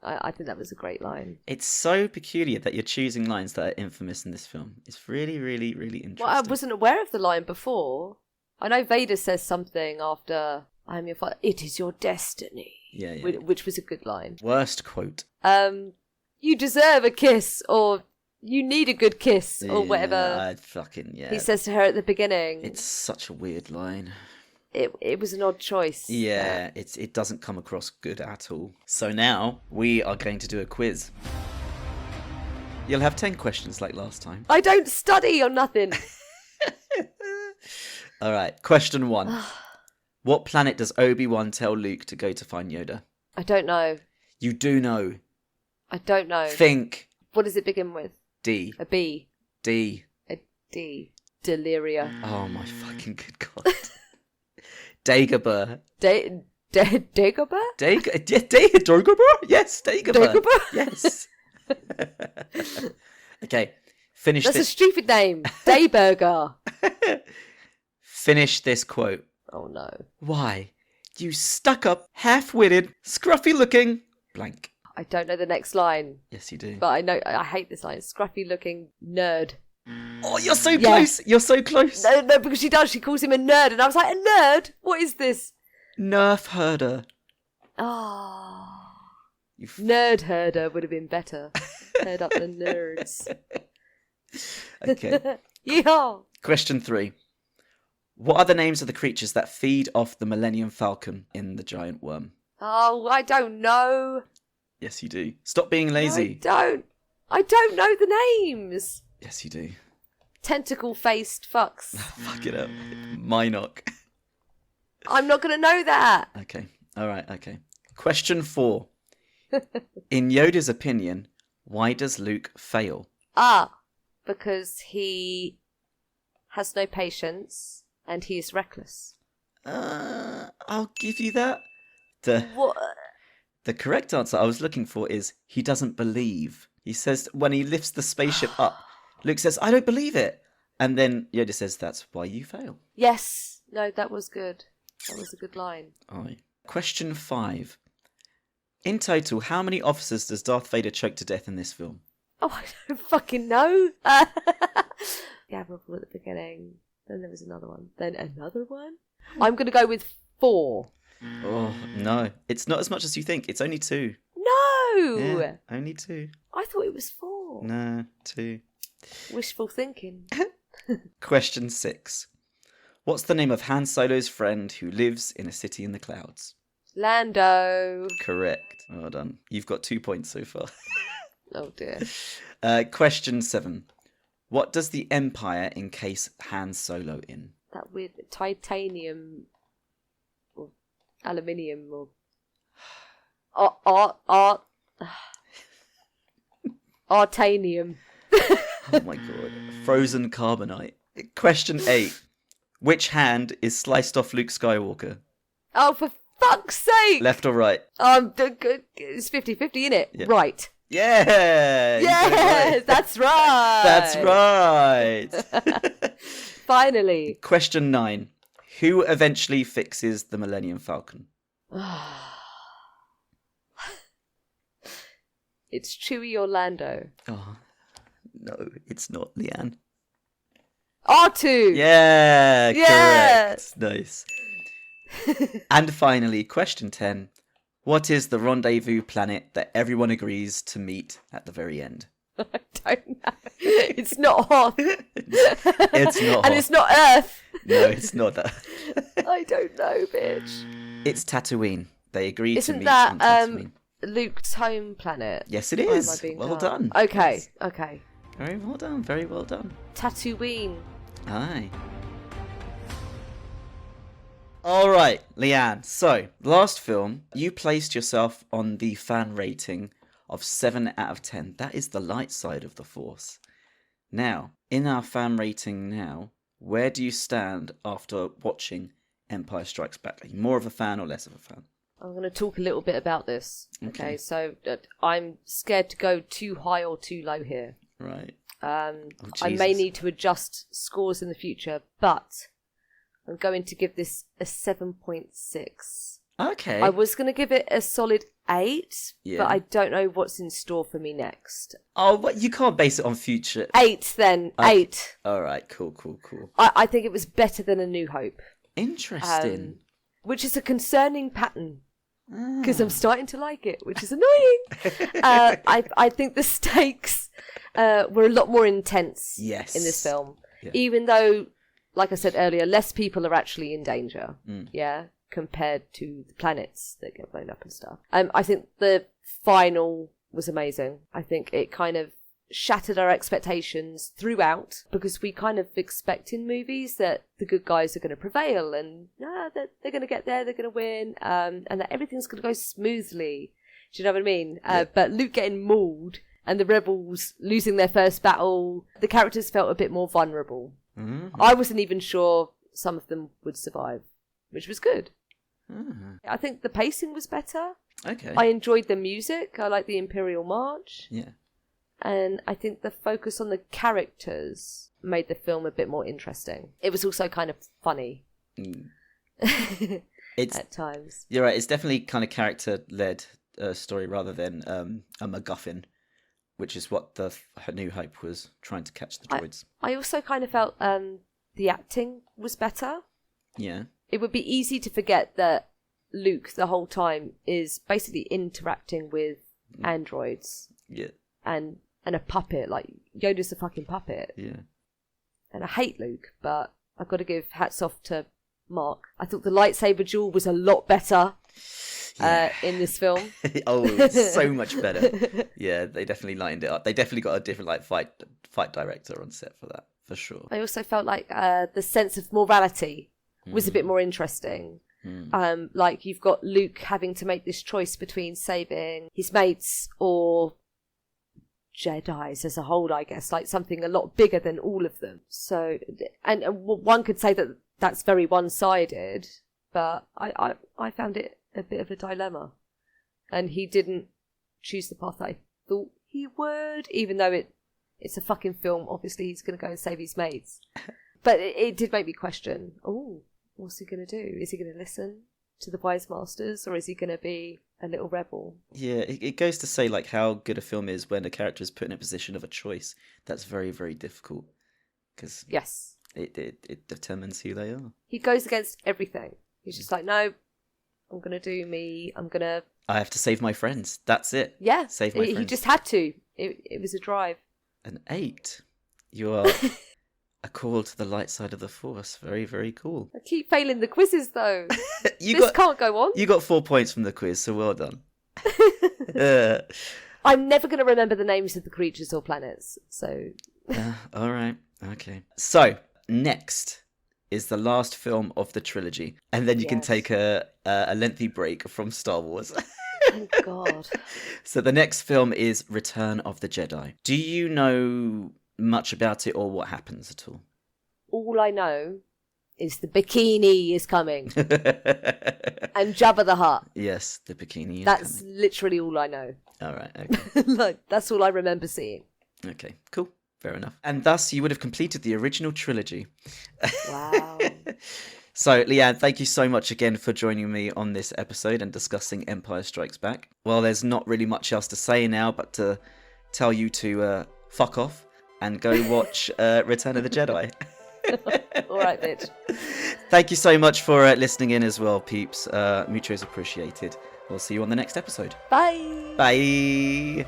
I think that was a great line. It's so peculiar that you're choosing lines that are infamous in this film. It's really, really, really interesting. Well, I wasn't aware of the line before. I know Vader says something after, I am your father. It is your destiny. Yeah. Which was a good line. Worst quote? You deserve a kiss, or you need a good kiss, or whatever. He says to her at the beginning. It's such a weird line. It was an odd choice. Yeah, it doesn't come across good at all. So now we are going to do a quiz. You'll have 10 questions like last time. I don't study or nothing. All right, question 1. What planet does Obi-Wan tell Luke to go to find Yoda? I don't know. You do know. I don't know. Think. What does it begin with? D. A B. D. A D. Deliria. Oh my fucking good god. Dagobah. Dagobah? Dagobah? Yes, Dagobah. Dagobah? Yes. Okay, finish That's this. a stupid name. Dayburger. Finish this quote. Oh no. Why, you stuck-up, half-witted, scruffy-looking blank. I don't know the next line, Yes, you do. but I know I hate this line. Scruffy-looking nerd. Oh, you're so close. You're so close. No, because she does. She calls him a nerd, and I was like, a nerd? What is this? Nerf herder. Oh. You Nerd herder would have been better. Herd up the nerds. Okay. Yeehaw. Question 3. What are the names of the creatures that feed off the Millennium Falcon in the giant worm? Oh, I don't know. Yes, you do. Stop being lazy. I don't know the names. Yes, you do. Tentacle-faced fucks. Fuck it up. Minoc. I'm not going to know that. Okay. All right. Okay. Question 4. In Yoda's opinion, why does Luke fail? Because he has no patience and he is reckless. I'll give you that. What? The correct answer I was looking for is he doesn't believe. He says when he lifts the spaceship up, Luke says, I don't believe it. And then Yoda says, that's why you fail. Yes. No, that was good. That was a good line. Aye. Question 5. In total, how many officers does Darth Vader choke to death in this film? Oh, I don't fucking know. Yeah, Admiral at the beginning. Then there was another one. Then another one. I'm going to go with 4. Oh, no. It's not as much as you think. It's only 2. No! Yeah, only 2. I thought it was 4. No, 2. Wishful thinking. Question 6. What's the name of Han Solo's friend who lives in a city in the clouds? Lando. Correct. Well done. You've got 2 points so far. Oh dear. Question 7. What does the Empire encase Han Solo in? That weird titanium or aluminium or artanium. Oh my god. Frozen carbonite. Question 8. Which hand is sliced off Luke Skywalker? Oh, for fuck's sake! Left or right? It's 50-50, innit? Yeah. Right. Yeah! Yes, that's right. That's right. Finally. Question 9. Who eventually fixes the Millennium Falcon? It's Chewie Orlando. Oh, no, it's not Leanne. R2! Yeah, Yes! correct. Nice. And finally, question 10. What is the rendezvous planet that everyone agrees to meet at the very end? I don't know. It's not Hoth. It's not And Hoth. it's not Earth. No, it's not that. I don't know, bitch. It's Tatooine. They agreed to Isn't meet that on Tatooine. Luke's home planet? Yes, it Or am I is. being Well dumb? done. Okay, Yes. okay. Very well done. Very well done. Tatooine. Aye. All right, Leanne. So, last film, you placed yourself on the fan rating of 7 out of 10. That is the light side of the Force. Now, in our fan rating now, where do you stand after watching Empire Strikes Back? Are you more of a fan or less of a fan? I'm going to talk a little bit about this. Okay. So I'm scared to go too high or too low here. Right. I may Jesus. need to adjust scores in the future, but I'm going to give this a 7.6. Okay. I was going to give it a solid 8, Yeah. but I don't know what's in store for me next. Oh, but you can't base it on future. 8 then, Okay. 8. All right, cool. I think it was better than A New Hope, Interesting. which is a concerning pattern. Ah. Because I'm starting to like it, which is annoying. I think the stakes were a lot more intense Yes. in this film. Yeah. Even though, like I said earlier, less people are actually in danger, compared to the planets that get blown up and stuff. I think the final was amazing. I think it kind of shattered our expectations throughout, because we kind of expect in movies that the good guys are going to prevail and that they're going to get there, they're going to win, and that everything's going to go smoothly. Do you know what I mean? But Luke getting mauled and the rebels losing their first battle, the characters felt a bit more vulnerable. Mhm. I wasn't even sure some of them would survive, which was good. Ah, I think the pacing was better. okay. I enjoyed the music. I liked the Imperial March. Yeah. And I think the focus on the characters made the film a bit more interesting. It was also kind of funny Mm. It's at times. You're right. It's definitely kind of character-led story rather than a MacGuffin, which is what the New Hope was trying to catch the droids. I also kind of felt the acting was better. Yeah. It would be easy to forget that Luke the whole time is basically interacting with androids Yeah. and a puppet. Like, Yoda's a fucking puppet. Yeah. And I hate Luke, but I've got to give hats off to Mark. I thought the lightsaber duel was a lot better in this film. Oh, it's so much better. Yeah, they definitely lined it up. They definitely got a different fight director on set for that, for sure. I also felt like the sense of morality was a bit more interesting. Like, you've got Luke having to make this choice between saving his mates or Jedis as a whole, I guess, like something a lot bigger than all of them. So, and one could say that that's very one-sided, but I found it a bit of a dilemma. And he didn't choose the path that I thought he would, even though it's a fucking film. Obviously, he's going to go and save his mates. But it did make me question, what's he going to do? Is he going to listen to the wise masters, or is he going to be a little rebel? Yeah, it goes to say like how good a film is when a character is put in a position of a choice. That's very, very difficult because Yes. it determines who they are. He goes against everything. He's just like, no, I'm gonna do me. I'm gonna. I have to save my friends. That's it. Yeah, Save my friends. He just had to. It was a drive. An 8. You are a call to the light side of the force. Very, very cool. I keep failing the quizzes though. You This can't go on. You got 4 points from the quiz, so well done. I'm never going to remember the names of the creatures or planets. So. All right. Okay. So next is the last film of the trilogy, and then you can take a lengthy break from Star Wars. Oh God. So the next film is Return of the Jedi. Do you know much about it or what happens at all? All I know is the bikini is coming. And Jabba the Hutt. Yes, the bikini is That's coming. literally all I know. All right, okay. Like, that's all I remember seeing. Okay, cool. Fair enough. And thus you would have completed the original trilogy. Wow. So, Leanne, thank you so much again for joining me on this episode and discussing Empire Strikes Back. Well, there's not really much else to say now, but to tell you to fuck off and go watch Return of the Jedi. All right, bitch. Thank you so much for listening in as well, peeps. Mucho is appreciated. We'll see you on the next episode. Bye. Bye.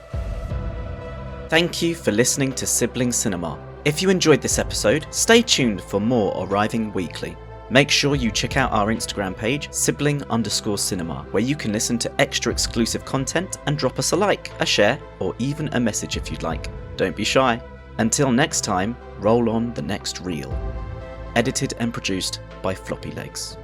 Thank you for listening to Sibling Cinema. If you enjoyed this episode, stay tuned for more arriving weekly. Make sure you check out our Instagram page, sibling_cinema, where you can listen to extra exclusive content and drop us a like, a share, or even a message if you'd like. Don't be shy. Until next time, roll on the next reel. Edited and produced by Floppy Legs.